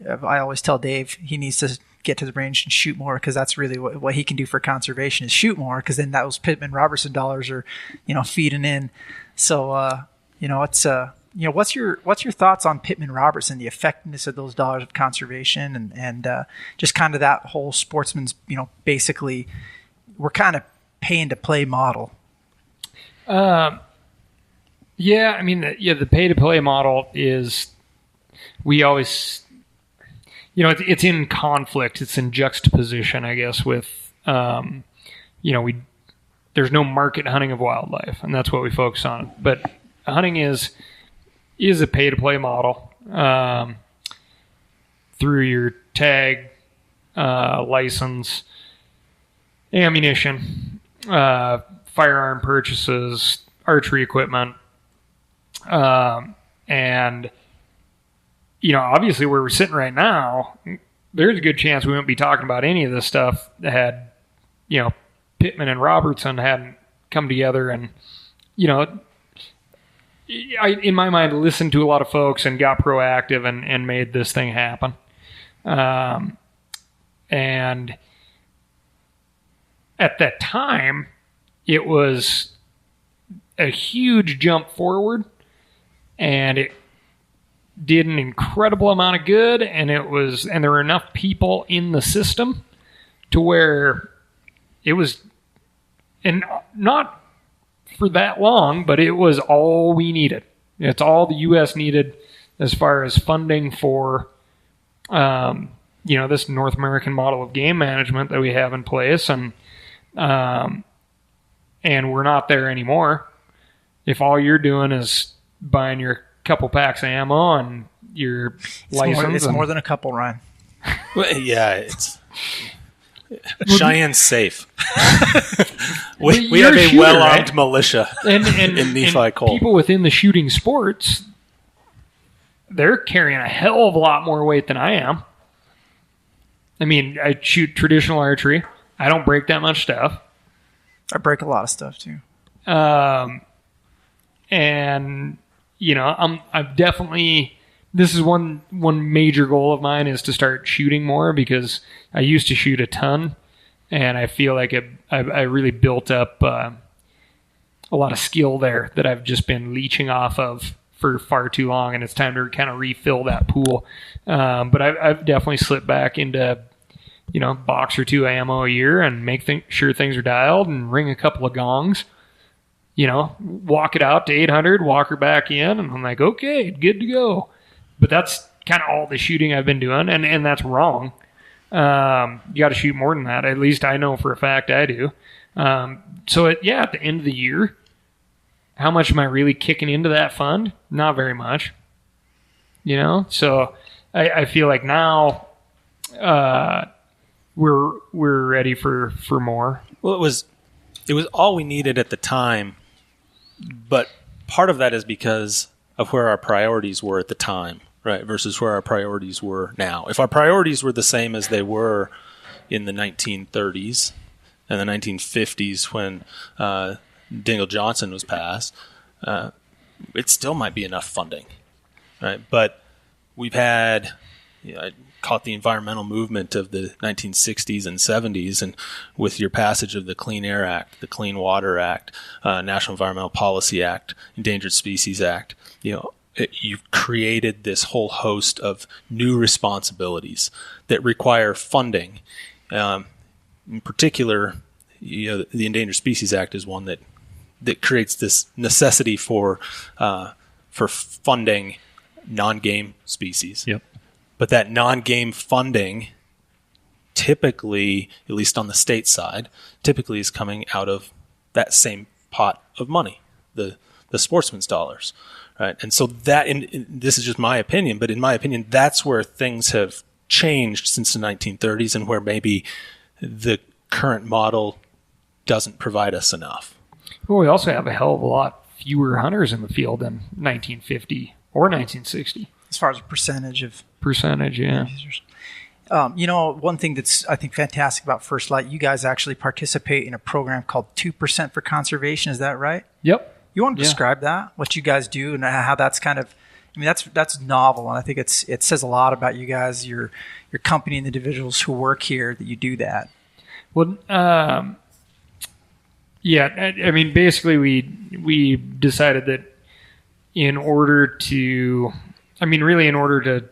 I always tell Dave he needs to get to the range and shoot more, because that's really what he can do for conservation is shoot more, because then those Pittman-Robertson dollars are, feeding in. So, it's what's your thoughts on Pittman-Robertson, the effectiveness of those dollars of conservation, and just kind of that whole sportsman's, basically we're kind of paying to play model. Yeah, I mean, the pay to play model is, we always, it's in conflict. It's in juxtaposition, I guess, with, there's no market hunting of wildlife, and that's what we focus on. But hunting is a pay-to-play model through your tag, license, ammunition, firearm purchases, archery equipment, and obviously where we're sitting right now, there's a good chance we wouldn't be talking about any of this stuff that had, Pittman and Robertson hadn't come together and, I, in my mind, listened to a lot of folks and got proactive and made this thing happen. And at that time, it was a huge jump forward, and it did an incredible amount of good, and there were enough people in the system to where it was, and not for that long, but it was all we needed. It's all the U.S. needed as far as funding for, this North American model of game management that we have in place, and we're not there anymore. If all you're doing is buying your couple packs of ammo and your license, it's more than a couple, Ryan. Well, yeah, it's. Cheyenne's safe. we have a well-armed militia and in Nephi Cole. People within the shooting sports, they're carrying a hell of a lot more weight than I am. I mean, I shoot traditional archery. I don't break that much stuff. I break a lot of stuff too. And I've definitely. This is one major goal of mine is to start shooting more, because I used to shoot a ton, and I feel like I really built up a lot of skill there that I've just been leeching off of for far too long, and it's time to kind of refill that pool. But I've definitely slipped back into box or two ammo a year and make sure things are dialed and ring a couple of gongs. Walk it out to 800, walk her back in, and I'm like, okay, good to go. But that's kind of all the shooting I've been doing, and that's wrong. You got to shoot more than that. At least I know for a fact I do. So at the end of the year, how much am I really kicking into that fund? Not very much. So I feel like now we're ready for more. Well, it was all we needed at the time, but part of that is because of where our priorities were at the time, right, versus where our priorities were now. If our priorities were the same as they were in the 1930s and the 1950s when Dingell Johnson was passed, it still might be enough funding, right? But we've had, I call it the environmental movement of the 1960s and 70s, and with your passage of the Clean Air Act, the Clean Water Act, National Environmental Policy Act, Endangered Species Act, you've created this whole host of new responsibilities that require funding. In particular, the Endangered Species Act is one that creates this necessity for funding non-game species. Yep. But that non-game funding typically, at least on the state side, typically is coming out of that same pot of money, the sportsman's dollars, right? And so that, this is just my opinion, but in my opinion, that's where things have changed since the 1930s, and where maybe the current model doesn't provide us enough. Well, we also have a hell of a lot fewer hunters in the field than 1950 or 1960. As far as a percentage, yeah. One thing that's, I think, fantastic about First Lite, you guys actually participate in a program called 2% for Conservation. Is that right? Yep. You want to describe that, what you guys do, and how that's kind of, that's novel, and I think it says a lot about you guys, your company, and the individuals who work here that you do that. Well, basically we decided that in order to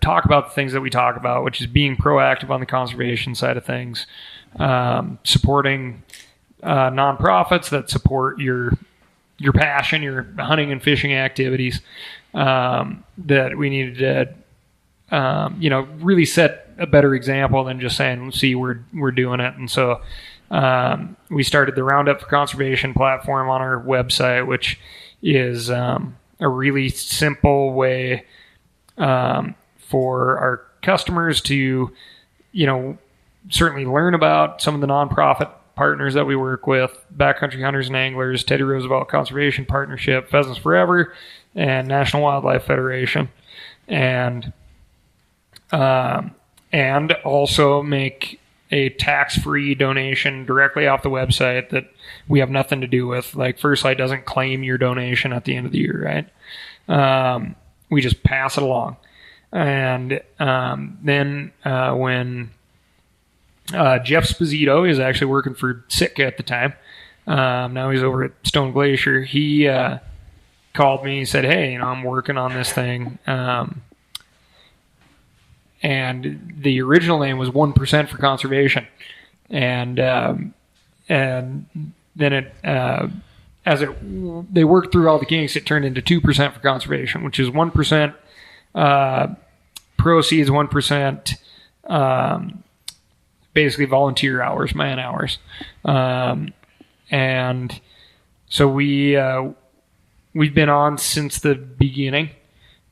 talk about the things that we talk about, which is being proactive on the conservation side of things, supporting nonprofits that support your passion, your hunting and fishing activities, that we needed to, really set a better example than just saying, see, we're doing it. And so we started the Roundup for Conservation platform on our website, which is a really simple way for our customers to, certainly learn about some of the nonprofit partners that we work with: Backcountry Hunters and Anglers, Teddy Roosevelt Conservation Partnership, Pheasants Forever, and National Wildlife Federation, and also make a tax-free donation directly off the website that we have nothing to do with. Like, First Lite doesn't claim your donation at the end of the year, right? We just pass it along. And then when Jeff Sposito is actually working for Sitka at the time, now he's over at Stone Glacier, he called me and said, hey, I'm working on this thing. And the original name was 1% for conservation. And then they worked through all the kinks, it turned into 2% for conservation, which is 1% proceeds, 1% basically volunteer hours, man hours. And so we've been on since the beginning,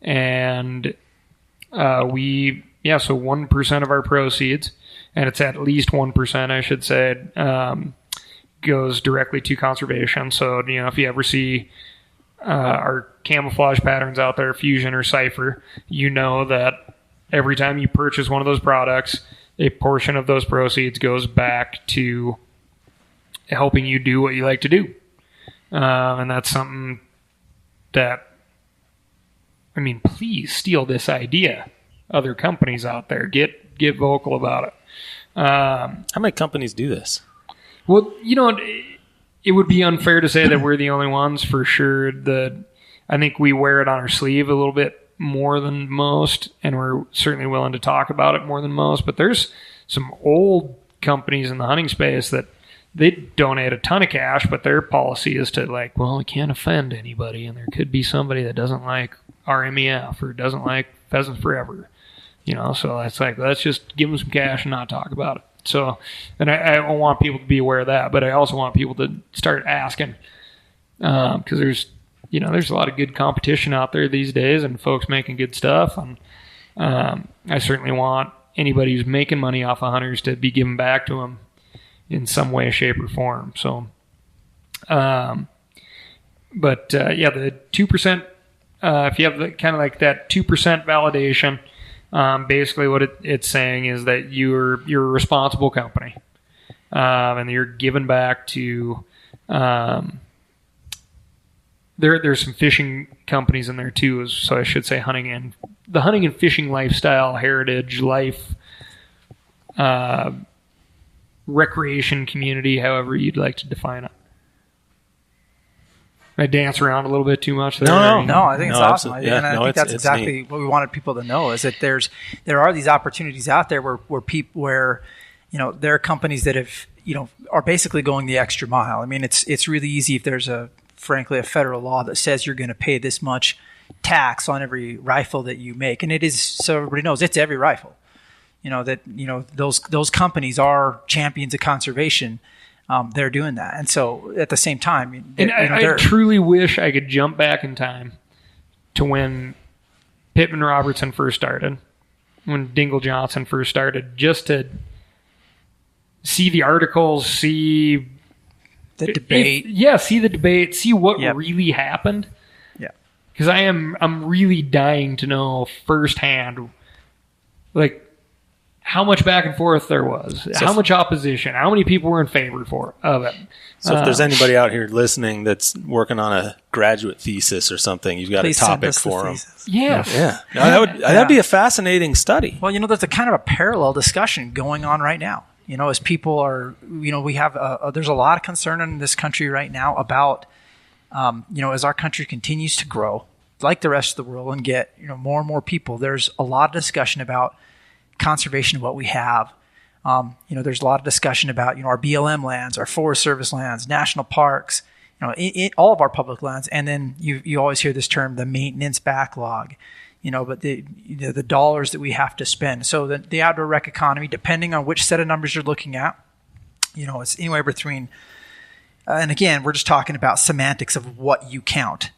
and so 1% of our proceeds, and it's at least 1%, I should say, goes directly to conservation. So, if you ever see our camouflage patterns out there, Fusion or Cypher, that every time you purchase one of those products, a portion of those proceeds goes back to helping you do what you like to do. And that's something that, please steal this idea. Other companies out there, get vocal about it. How many companies do this? Well, it would be unfair to say that we're the only ones, for sure. I think we wear it on our sleeve a little bit more than most, and we're certainly willing to talk about it more than most. But there's some old companies in the hunting space that they donate a ton of cash, but their policy is to we can't offend anybody, and there could be somebody that doesn't like RMEF or doesn't like Pheasants Forever. So that's let's just give them some cash and not talk about it. So, and I want people to be aware of that, but I also want people to start asking, because there's a lot of good competition out there these days, and folks making good stuff. And I certainly want anybody who's making money off of hunters to be giving back to them in some way, shape, or form. So, the 2%. If you have that 2% validation. Basically what it's saying is that you're a responsible company, and you're giving back to, there's some fishing companies in there too, so I should say hunting and fishing lifestyle, heritage, life, recreation community, however you'd like to define it. I dance around a little bit too much there. No, I think it's awesome. I think that's exactly what we wanted people to know, is that there are these opportunities out there where there are companies that have, are basically going the extra mile. It's really easy if there's frankly a federal law that says you're going to pay this much tax on every rifle that you make. And it is, so everybody knows, it's every rifle. Those companies are champions of conservation. They're doing that. And so at the same time, I truly wish I could jump back in time to when Pittman-Robertson first started, when Dingle Johnson first started, just to see the articles, see the debate. See the debate, see what really happened. Yeah. Because I'm really dying to know firsthand, how much back and forth there was, how much opposition, how many people were in favor of it. So if there's anybody out here listening that's working on a graduate thesis or something, you've got a topic for them. Yeah. That'd be a fascinating study. Well, there's a kind of a parallel discussion going on right now. As people are, we have, there's a lot of concern in this country right now about, as our country continues to grow, like the rest of the world, and get, more and more people, there's a lot of discussion about conservation of what we have. There's a lot of discussion about, our BLM lands, our Forest Service lands, national parks, in all of our public lands. And then you always hear this term, the maintenance backlog. but the dollars that we have to spend. So the outdoor rec economy, depending on which set of numbers you're looking at, it's anywhere between, and again, we're just talking about semantics of what you count.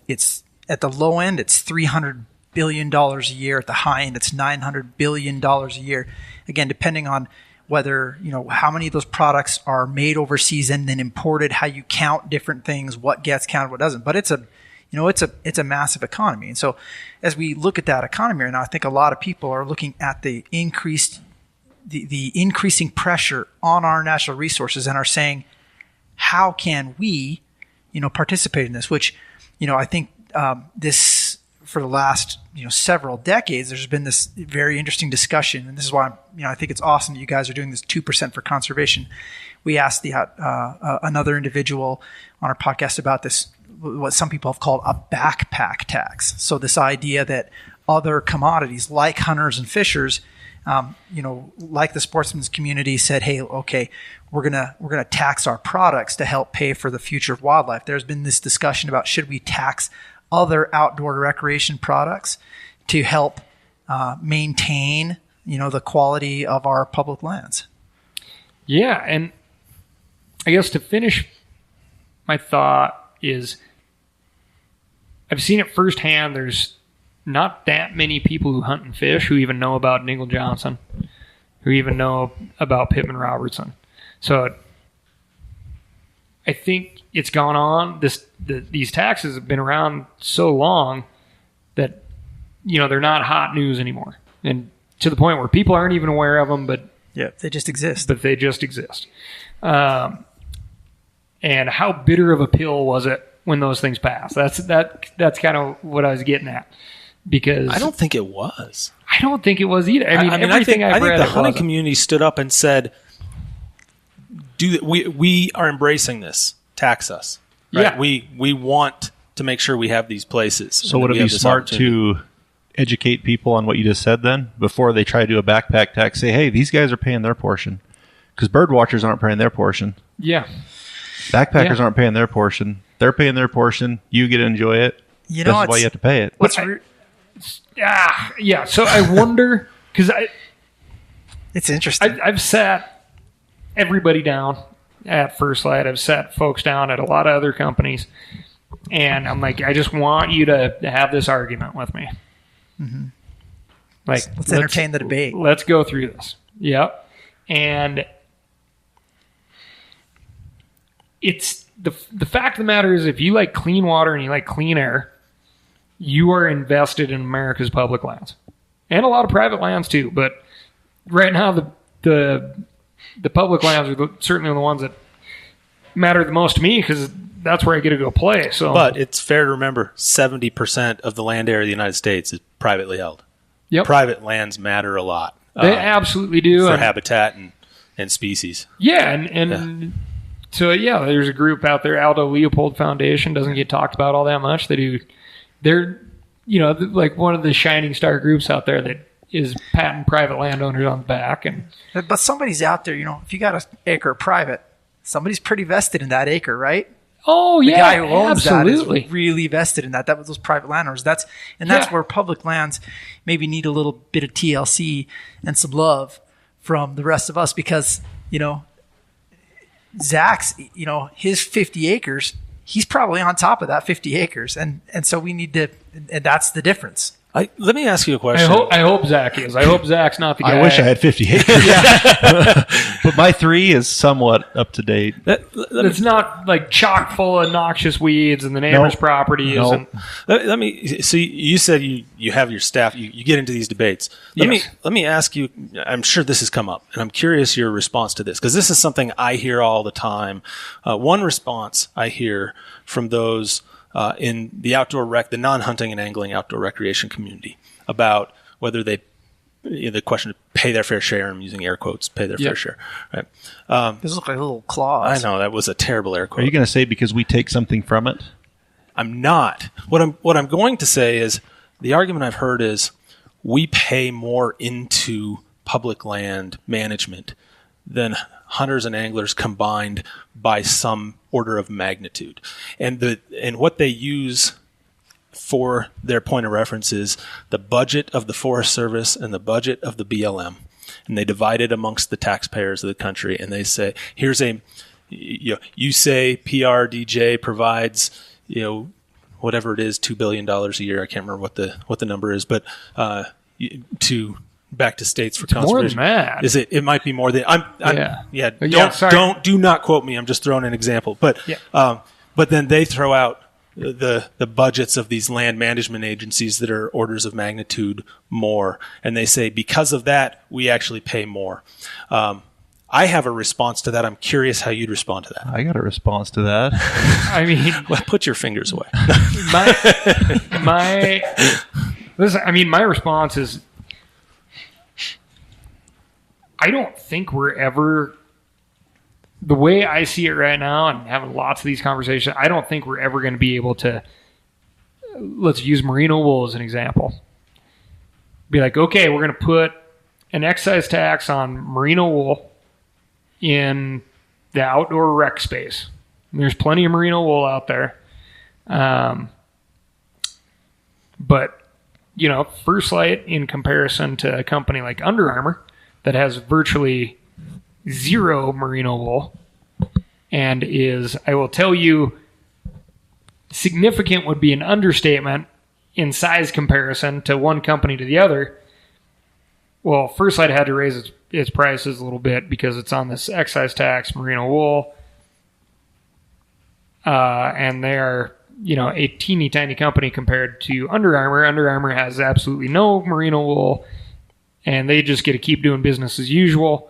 It's at the low end, it's $300 billion a year. At the high end, it's $900 billion a year. Again, depending on whether, how many of those products are made overseas and then imported, how you count different things, what gets counted, what doesn't. But it's a massive economy. And so as we look at that economy right now, I think a lot of people are looking at the increasing pressure on our natural resources and are saying, how can we, participate in this? Which, I think this for the last several decades, there's been this very interesting discussion, and this is why I think it's awesome that you guys are doing this 2% for conservation. We asked another individual on our podcast about this, what some people have called a backpack tax. So this idea that other commodities like hunters and fishers, like the sportsman's community said, hey, okay, we're gonna tax our products to help pay for the future of wildlife. There's been this discussion about should we tax other outdoor recreation products to help maintain, the quality of our public lands. Yeah, and I guess to finish my thought is I've seen it firsthand. There's not that many people who hunt and fish who even know about Ningle Johnson, who even know about Pittman-Robertson. So I think it's gone on. These taxes have been around so long that, they're not hot news anymore. And to the point where people aren't even aware of them, but yeah, they just exist. But they just exist. And how bitter of a pill was it when those things passed? That's kind of what I was getting at. Because I don't think it was. I don't think it was either. I mean, I think read, the hunting community stood up and said, we are embracing this. Tax us. Right? Yeah. We want to make sure we have these places. So would it be smart to educate people on what you just said then before they try to do a backpack tax? Say, hey, these guys are paying their portion because bird watchers aren't paying their portion. Yeah. Backpackers aren't paying their portion. They're paying their portion. You get to enjoy it. That's why you have to pay it. Yeah. So I wonder because it's interesting. I've sat everybody down at First Light. I've sat folks down at a lot of other companies, and I'm like, I just want you to have this argument with me. Mm-hmm. Like, let's entertain the debate. Let's go through this. Yep. And it's the fact of the matter is, if you like clean water and you like clean air, you are invested in America's public lands and a lot of private lands too. But right now, the public lands are certainly the ones that matter the most to me because that's where I get to go play. So, but it's fair to remember 70% of the land area of the United States is privately held. Yep. Private lands matter a lot. They absolutely do. For habitat and species. Yeah. And so, there's a group out there, Aldo Leopold Foundation, doesn't get talked about all that much. They're like one of the shining star groups out there that is patting private landowners on the back. But somebody's out there, if you got an acre private, somebody's pretty vested in that acre, right? Oh, yeah, the guy who owns absolutely. that is really vested in that. That was those private landowners. That's where public lands maybe need a little bit of TLC and some love from the rest of us because, Zach's, his 50 acres, he's probably on top of that 50 acres. And so we need to, and that's the difference. Let me ask you a question. I hope Zach is. I hope Zach's not the guy. I wish I had 50 acres. But my 3 is somewhat up to date. It's not like chock full of noxious weeds and the neighbor's properties. Nope. Let me. So you said you have your staff. You get into these debates. Let me ask you. I'm sure this has come up, and I'm curious your response to this because this is something I hear all the time. One response I hear from those in the the non-hunting and angling outdoor recreation community about whether they, the question of pay their fair share, I'm using air quotes, pay their fair share. Right? Those look like little claws. I know, that was a terrible air quote. Are you going to say because we take something from it? I'm not. What I'm going to say is the argument I've heard is we pay more into public land management than hunters and anglers combined by some order of magnitude. And what they use for their point of reference is the budget of the Forest Service and the budget of the BLM. And they divide it amongst the taxpayers of the country. And they say, you say PRDJ provides, whatever it is, $2 billion a year. I can't remember what the number is, but back to states for conservation. More than that. Is it? It might be more than. Yeah. Do not quote me. I'm just throwing an example. But then they throw out the budgets of these land management agencies that are orders of magnitude more, and they say because of that we actually pay more. I have a response to that. I'm curious how you'd respond to that. I got a response to that. I mean, well, put your fingers away. my response is, I don't think we're ever, the way I see it right now and having lots of these conversations, I don't think we're ever going to be able to, let's use merino wool as an example. Be like, okay, we're going to put an excise tax on merino wool in the outdoor rec space. And there's plenty of merino wool out there. But, First Lite in comparison to a company like Under Armour that has virtually zero merino wool and is, I will tell you, significant would be an understatement in size comparison to one company to the other. Well, First Lite had to raise its prices a little bit because it's on this excise tax, merino wool. And they're, a teeny tiny company compared to Under Armour. Under Armour has absolutely no merino wool, and they just get to keep doing business as usual.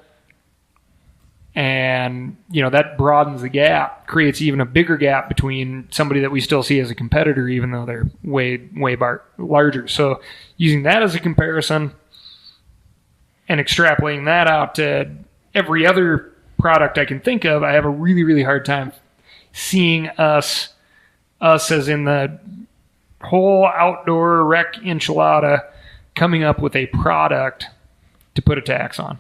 And, that broadens the gap, creates even a bigger gap between somebody that we still see as a competitor, even though they're way larger. So using that as a comparison and extrapolating that out to every other product I can think of, I have a really, really hard time seeing us as in the whole outdoor rec enchilada coming up with a product to put a tax on.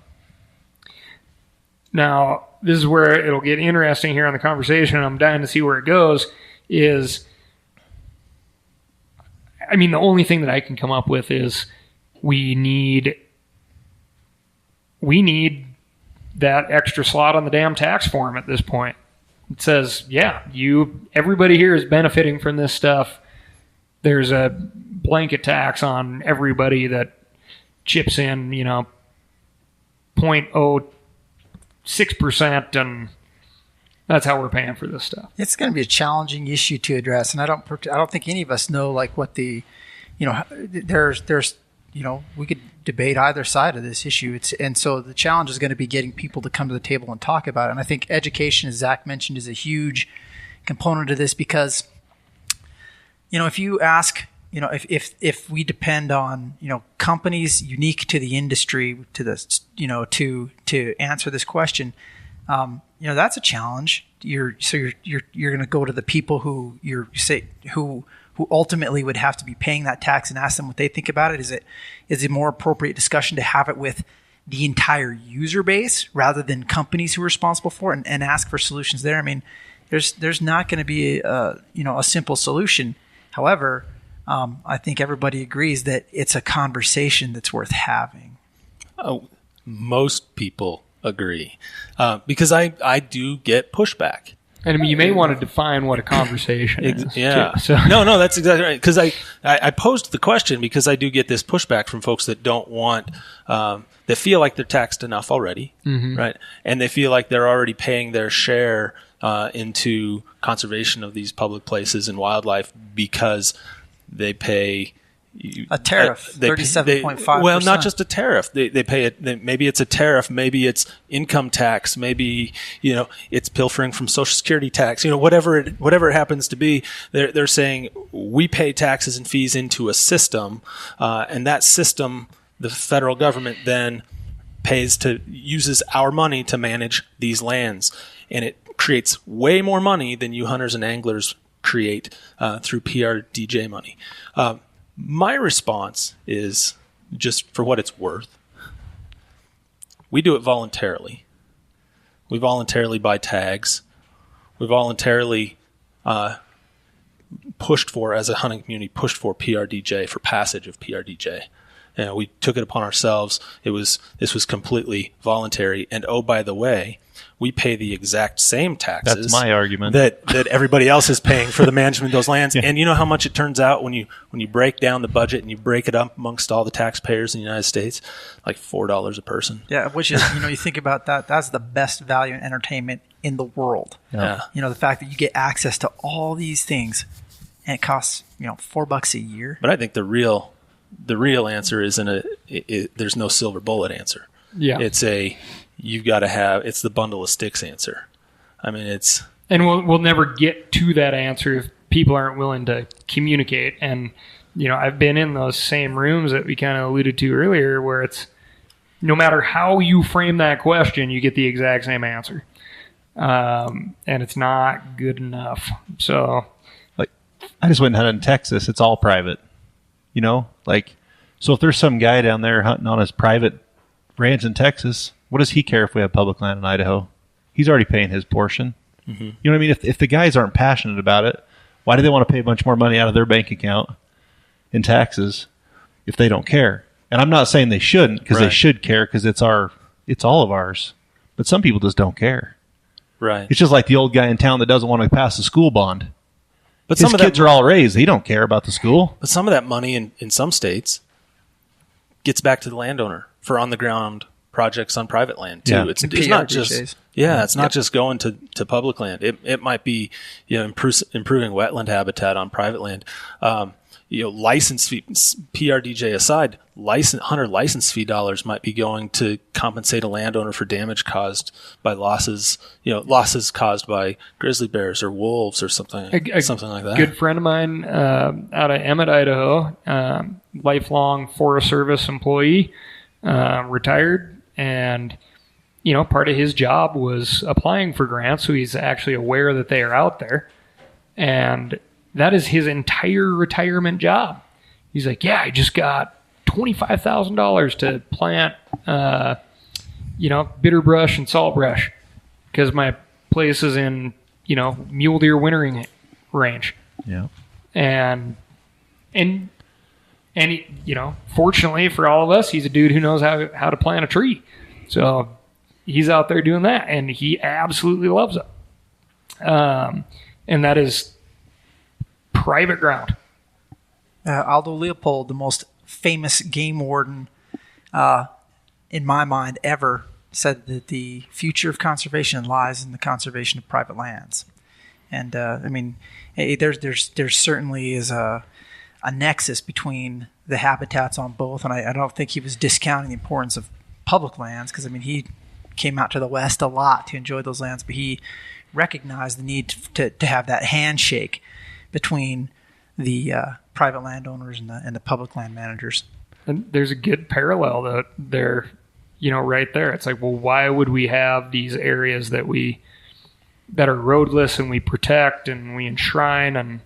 Now, this is where it'll get interesting here on the conversation, and I'm dying to see where it goes, the only thing that I can come up with is we need that extra slot on the damn tax form at this point. It says, everybody here is benefiting from this stuff. There's a blanket tax on everybody that chips in, 0.06%, and that's how we're paying for this stuff. It's going to be a challenging issue to address, and I don't think any of us know what the, there's we could debate either side of this issue. And so the challenge is going to be getting people to come to the table and talk about it. And I think education, as Zach mentioned, is a huge component of this because, if you ask, if we depend on, companies unique to the industry to this, to answer this question, that's a challenge. You're going to go to the people who who ultimately would have to be paying that tax and ask them what they think about it. Is it a more appropriate discussion to have it with the entire user base rather than companies who are responsible for it and ask for solutions there? There's not going to be a simple solution. However, I think everybody agrees that it's a conversation that's worth having. Oh, most people agree because I do get pushback. And you may want to define what a conversation is. Yeah. Too, so. No, that's exactly right. Because I posed the question because I do get this pushback from folks that don't want, that feel like they're taxed enough already, right? And they feel like they're already paying their share into conservation of these public places and wildlife because they pay a tariff, 37.5%. Well, not just a tariff. They pay it. Maybe it's a tariff. Maybe it's income tax. Maybe it's pilfering from Social Security tax. Whatever it happens to be. They're saying we pay taxes and fees into a system, and that system, the federal government then uses our money to manage these lands, and it creates way more money than you hunters and anglers create through PRDJ money. My response is, just for what it's worth, we do it voluntarily. We voluntarily buy tags. We voluntarily put pushed for, as a hunting community, pushed for PRDJ, for passage of PRDJ. And we took it upon ourselves. This was completely voluntary. And oh, by the way, we pay the exact same taxes. That's my argument. That everybody else is paying for the management of those lands. Yeah. And you know how much it turns out when you break down the budget and you break it up amongst all the taxpayers in the United States? Like $4 a person. Yeah, which is, you think about that, that's the best value in entertainment in the world. Yeah. The fact that you get access to all these things and it costs, $4 a year. But I think the real answer isn't there's no silver bullet answer. Yeah. You've got to have, it's the bundle of sticks answer. I mean, and we'll never get to that answer if people aren't willing to communicate. And, I've been in those same rooms that we kind of alluded to earlier where it's no matter how you frame that question, you get the exact same answer. And it's not good enough. So I just went and hunted in Texas. It's all private, so if there's some guy down there hunting on his private ranch in Texas, what does he care if we have public land in Idaho? He's already paying his portion. Mm-hmm. You know what I mean? If the guys aren't passionate about it, why do they want to pay a bunch more money out of their bank account in taxes if they don't care? And I'm not saying they shouldn't, because they should care, because it's all of ours. But some people just don't care. Right. It's just like the old guy in town that doesn't want to pass the school bond. But his kids are all raised. He don't care about the school. But some of that money in some states gets back to the landowner for on-the-ground projects on private land too. Yeah. It's not just it's not just going to public land. It might be improving wetland habitat on private land. License fee, PRDJ aside, hunter license fee dollars might be going to compensate a landowner for damage caused by losses caused by grizzly bears or wolves or something like that. A good friend of mine out of Emmett, Idaho, lifelong Forest Service employee, retired, and part of his job was applying for grants, so he's actually aware that they are out there, and that is his entire retirement job. He's like, I just got $25,000 to plant, bitter brush and salt brush because my place is in, mule deer wintering range. Yeah. And he, fortunately for all of us, he's a dude who knows how to plant a tree. So he's out there doing that, and he absolutely loves it. And that is private ground. Aldo Leopold, the most famous game warden in my mind ever, said that the future of conservation lies in the conservation of private lands. And there's certainly is a nexus between the habitats on both, and I don't think he was discounting the importance of public lands, because he came out to the West a lot to enjoy those lands, but he recognized the need to have that handshake between the private landowners and the public land managers. And there's a good parallel there, right there. It's like, well, why would we have these areas that are roadless and we protect and we enshrine,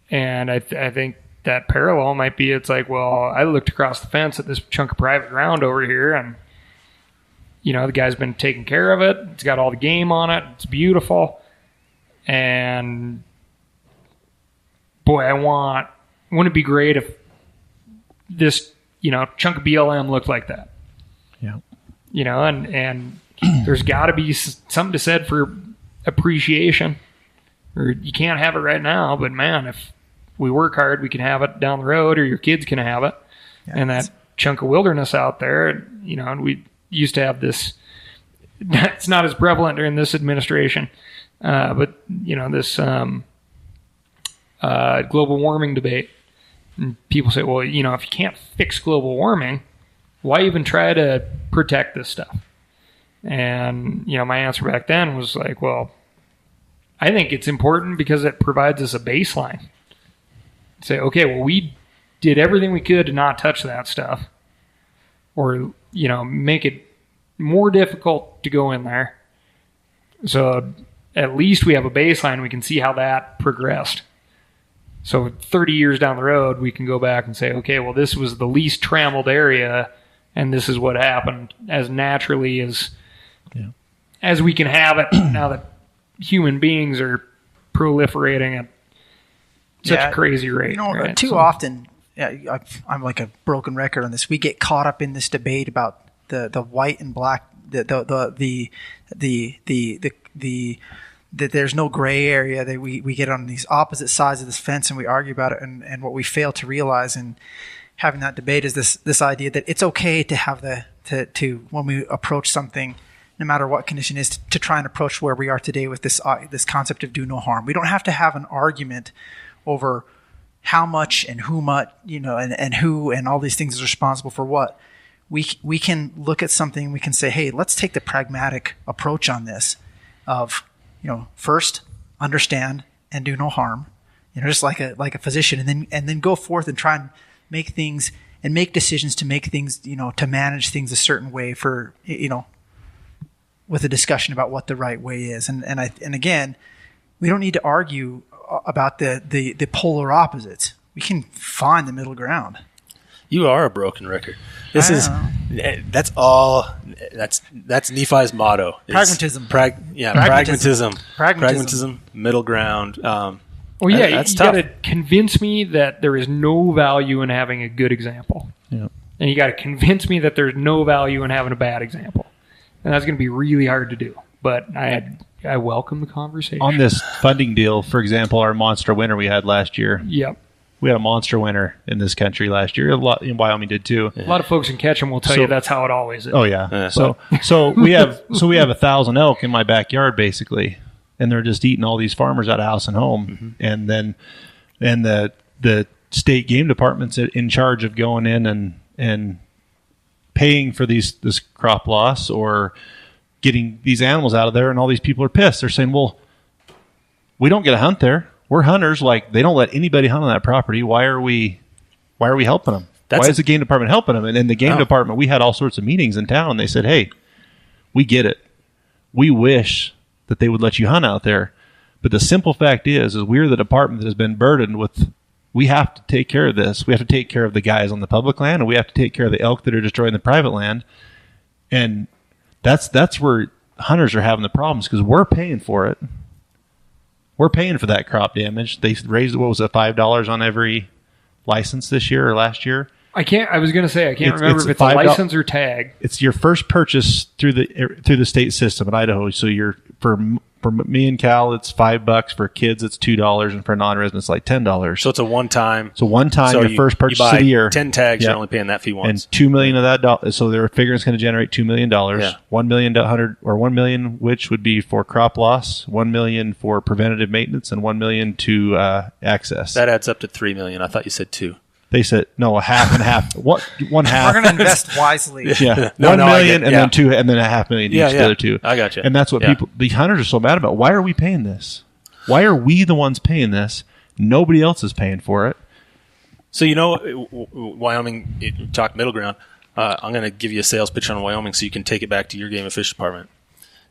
and I think that parallel might be, it's like, well, I looked across the fence at this chunk of private ground over here, and the guy's been taking care of it. It's got all the game on it. It's beautiful. And boy, wouldn't it be great if this, chunk of BLM looked like that? Yeah. And there's got to be something to said for appreciation. Or you can't have it right now, but man, if we work hard, we can have it down the road, or your kids can have it. Yeah, and that chunk of wilderness out there, and we used to have this. It's not as prevalent during this administration. But this global warming debate, and people say, well, if you can't fix global warming, why even try to protect this stuff? And my answer back then was like, well, I think it's important because it provides us a baseline. Say, okay, well, we did everything we could to not touch that stuff, or make it more difficult to go in there. So at least we have a baseline. We can see how that progressed. So 30 years down the road, we can go back and say, okay, well, this was the least trammeled area, and this is what happened, as naturally as we can have it now that human beings are proliferating at such a crazy rate. Right? Too often, I'm like a broken record on this. We get caught up in this debate about the white and black, that there's no gray area. That we get on these opposite sides of this fence and we argue about it. And what we fail to realize in having that debate is this idea that it's okay to have to when we approach something, no matter what condition is, to try and approach where we are today with this concept of do no harm. We don't have to have an argument over how much and who much, and who and all these things is responsible for what. We can look at something. We can say, hey, let's take the pragmatic approach on this. Of first understand and do no harm. Just like a physician, and then go forth and try and make things and make decisions to make things, to manage things a certain way for, with a discussion about what the right way is. And again, we don't need to argue about the polar opposites. We can find the middle ground. You are a broken record. That's Nephi's motto. Pragmatism. Pragmatism, middle ground. You got to convince me that there is no value in having a good example. Yeah. And you got to convince me that there's no value in having a bad example. And that's going to be really hard to do. But I welcome the conversation. On this funding deal, for example, our monster winter we had last year. Yep. We had a monster winter in this country last year. A lot in Wyoming did too. A lot of folks in Ketchum will tell you that's how it always is. Oh yeah. So we have 1,000 elk in my backyard basically, and they're just eating all these farmers out of house and home. Mm-hmm. And the state game department's in charge of going in and paying for this crop loss or getting these animals out of there, and all these people are pissed. They're saying, well, we don't get to hunt there. We're hunters. Like, they don't let anybody hunt on that property. Why are we helping them? Why is the game department helping them? And in the game department, we had all sorts of meetings in town. And they said, hey, we get it. We wish that they would let you hunt out there. But the simple fact is we're the department that has been burdened with, we have to take care of this. We have to take care of the guys on the public land, and we have to take care of the elk that are destroying the private land. And that's where hunters are having the problems, because we're paying for it. We're paying for that crop damage. They raised, what was it, $5 on every license this year or last year? I can't remember if it's a license or tag. It's your first purchase through the state system in Idaho. So for me and Cal, it's $5. For kids, it's $2, and for non-residents, like $10. So it's a one-time. So your first purchase of the year. 10 tags, you're only paying that fee once. And $2 million of that. So they're figuring it's going to generate $2 million. Yeah. $1 million, which would be for crop loss, $1 million for preventative maintenance, and $1 million to access. That adds up to $3 million. I thought you said 2. They said no, a half and a half. What? One half. We're going to invest wisely. Yeah, $1 million and then $2, and then $500,000 each. The other two. I got you. And that's what the hunters are so mad about. Why are we paying this? Why are we the ones paying this? Nobody else is paying for it. So Wyoming, talk middle ground. I'm going to give you a sales pitch on Wyoming so you can take it back to your game and fish department.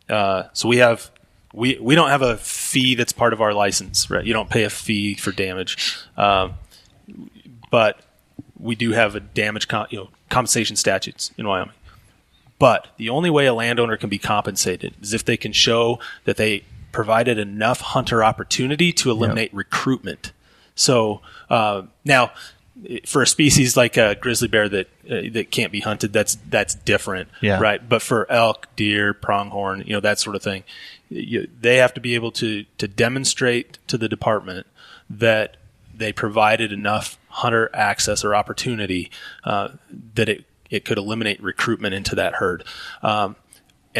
So we don't have a fee that's part of our license, right? You don't pay a fee for damage. But we do have a damage compensation statutes in Wyoming. But the only way a landowner can be compensated is if they can show that they provided enough hunter opportunity to eliminate recruitment. So now, for a species like a grizzly bear that can't be hunted, that's different, right? But for elk, deer, pronghorn, that sort of thing, they have to be able to demonstrate to the department that they provided enough hunter access or opportunity that it could eliminate recruitment into that herd. And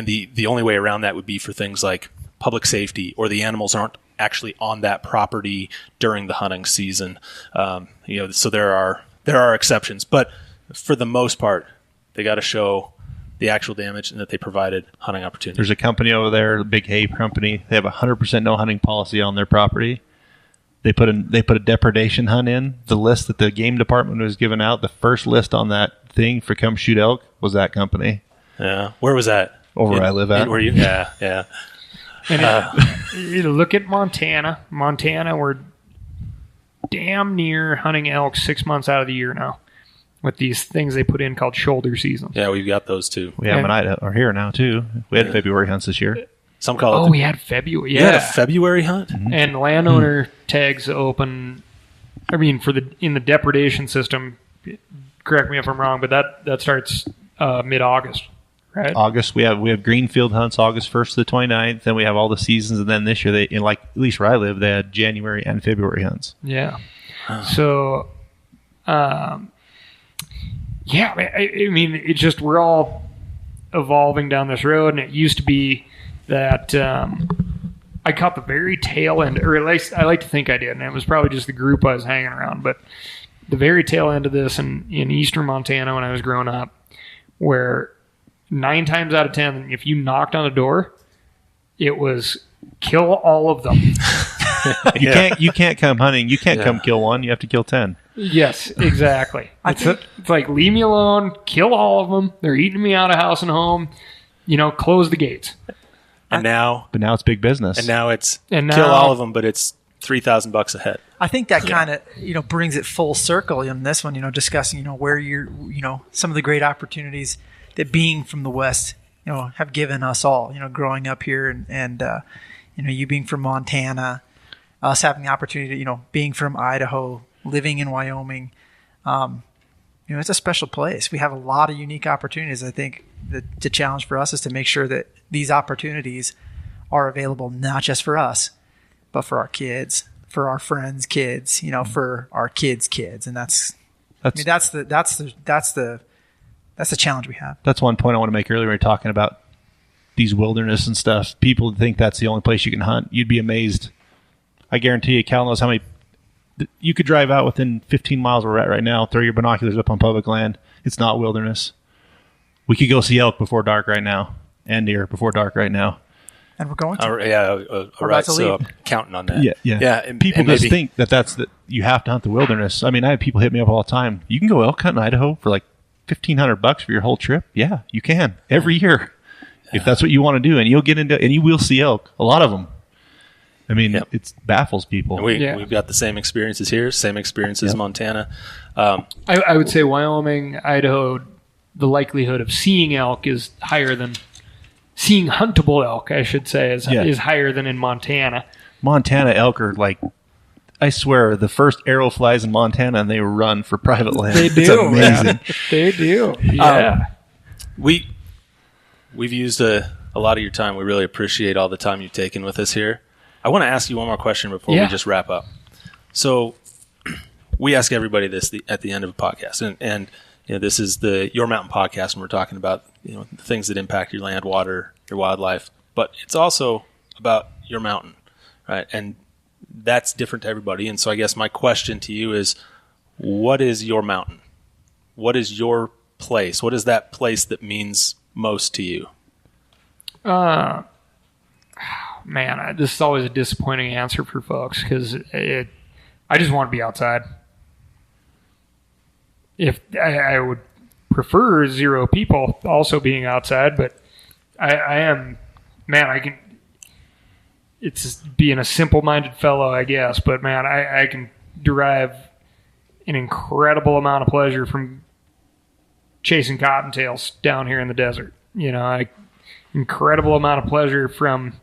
the only way around that would be for things like public safety, or the animals aren't actually on that property during the hunting season. So there are exceptions, but for the most part, they got to show the actual damage and that they provided hunting opportunity. There's a company over there, the Big Hay company. They have 100% no hunting policy on their property. They put a depredation hunt in. The list that the game department was giving out, the first list on that thing for come shoot elk was that company. Yeah. Where was that? Over where I live at. Were you? Yeah. And look at Montana. Montana, we're damn near hunting elk 6 months out of the year now with these things they put in called shoulder seasons. Yeah, we've got those too. We have them in Idaho, or here now too. We had February hunts this year. Some call it. Oh, we had February. You had a February hunt, and landowner tags open. I mean, in the depredation system. Correct me if I'm wrong, but that starts mid-August, right? August. We have greenfield hunts August 1st to the 29th. Then we have all the seasons, and then this year at least where I live, they had January and February hunts. Yeah. So, I mean, it's just we're all evolving down this road, and it used to be that I caught the very tail end, or at least I like to think I did, and it was probably just the group I was hanging around, but the very tail end of this in eastern Montana when I was growing up, where 9 times out of 10, if you knocked on a door, it was kill all of them. You can't come hunting. You can't come kill one. You have to kill 10. Yes, exactly. It's like, leave me alone, kill all of them. They're eating me out of house and home. Close the gates. But now it's big business. And now kill all of them, but it's $3,000 a head. I think that kind of brings it full circle in this one. Discussing where you're some of the great opportunities that being from the West have given us all. Growing up here and you being from Montana, us having the opportunity to being from Idaho, living in Wyoming. It's a special place. We have a lot of unique opportunities. I think the challenge for us is to make sure that these opportunities are available not just for us, but for our kids, for our friends' kids, for our kids' kids, and that's the challenge we have. That's one point I want to make earlier. We were talking about these wilderness and stuff. People think that's the only place you can hunt. You'd be amazed. I guarantee you, Cal knows how many. You could drive out within 15 miles where we're at right now. Throw your binoculars up on public land. It's not wilderness. We could go see elk before dark right now, and deer before dark right now. And we're going to. All right. So I'm counting on that. Yeah. And people just think that you have to hunt the wilderness. I mean, I have people hit me up all the time. You can go elk hunt in Idaho for like $1,500 for your whole trip. Yeah, you can every year if that's what you want to do, and you'll get into and you will see elk. A lot of them. I mean, it baffles people. And we've got the same experiences here, same experiences in Montana. I would say Wyoming, Idaho, the likelihood of seeing elk is higher than seeing huntable elk, I should say, is higher than in Montana. Montana elk are like, I swear, the first arrow flies in Montana and they run for private land. They do. It's amazing. They do. Yeah. We've used a lot of your time. We really appreciate all the time you've taken with us here. I want to ask you one more question before we just wrap up. So we ask everybody this at the end of a podcast, and this is the Your Mountain podcast, and we're talking about the things that impact your land, water, your wildlife, but it's also about your mountain, right? And that's different to everybody. And so I guess my question to you is, what is your mountain? What is your place? What is that place that means most to you? Man, this is always a disappointing answer for folks because I just want to be outside. If I would prefer 0 people also being outside, but I am, man, I can, it's being a simple-minded fellow, I guess, but man, I can derive an incredible amount of pleasure from chasing cottontails down here in the desert. Incredible amount of pleasure from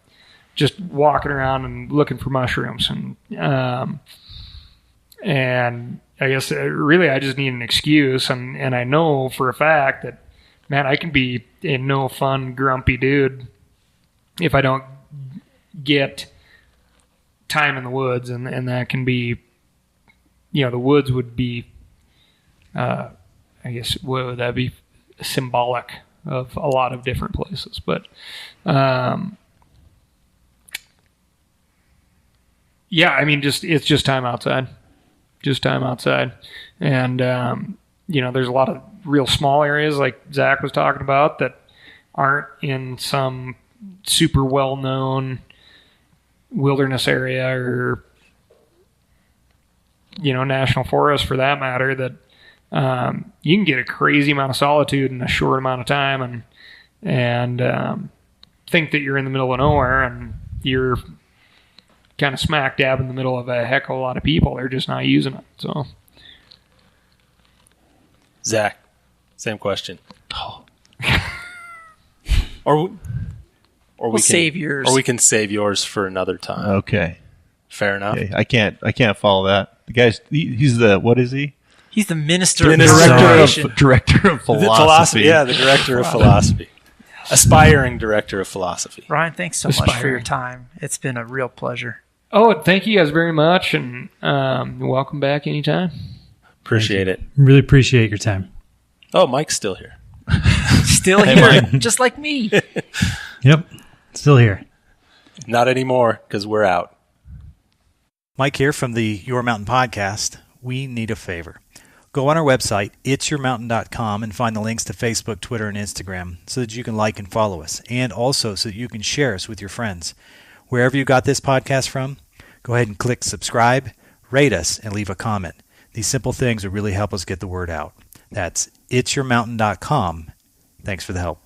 just walking around and looking for mushrooms. And I guess really I just need an excuse. And I know for a fact that, man, I can be a no fun, grumpy dude if I don't get time in the woods. And that can be, the woods would be, I guess, what would that be? Symbolic of a lot of different places. But, yeah, I mean, it's just time outside. Just time outside. And, there's a lot of real small areas like Zach was talking about that aren't in some super well-known wilderness area or, national forest for that matter that you can get a crazy amount of solitude in a short amount of time and think that you're in the middle of nowhere and you're kind of smack dab in the middle of a heck of a lot of people. They're just not using it. So, Zach, same question. Or Or we'll save yours. Or we can save yours for another time. Okay. Fair enough. Okay. I can't follow that. The guy's he's the what is he? He's the minister of director of philosophy. The director of philosophy. Aspiring director of philosophy. Ryan, thanks so much for your time. It's been a real pleasure. Oh, thank you guys very much, and welcome back anytime. Appreciate it. Really appreciate your time. Oh, Mike's still here. Still here, just like me. Yep, still here. Not anymore, because we're out. Mike here from the Your Mountain Podcast. We need a favor. Go on our website, itsyourmountain.com, and find the links to Facebook, Twitter, and Instagram so that you can like and follow us, and also so that you can share us with your friends. Wherever you got this podcast from, go ahead and click subscribe, rate us, and leave a comment. These simple things will really help us get the word out. That's itsyourmountain.com. Thanks for the help.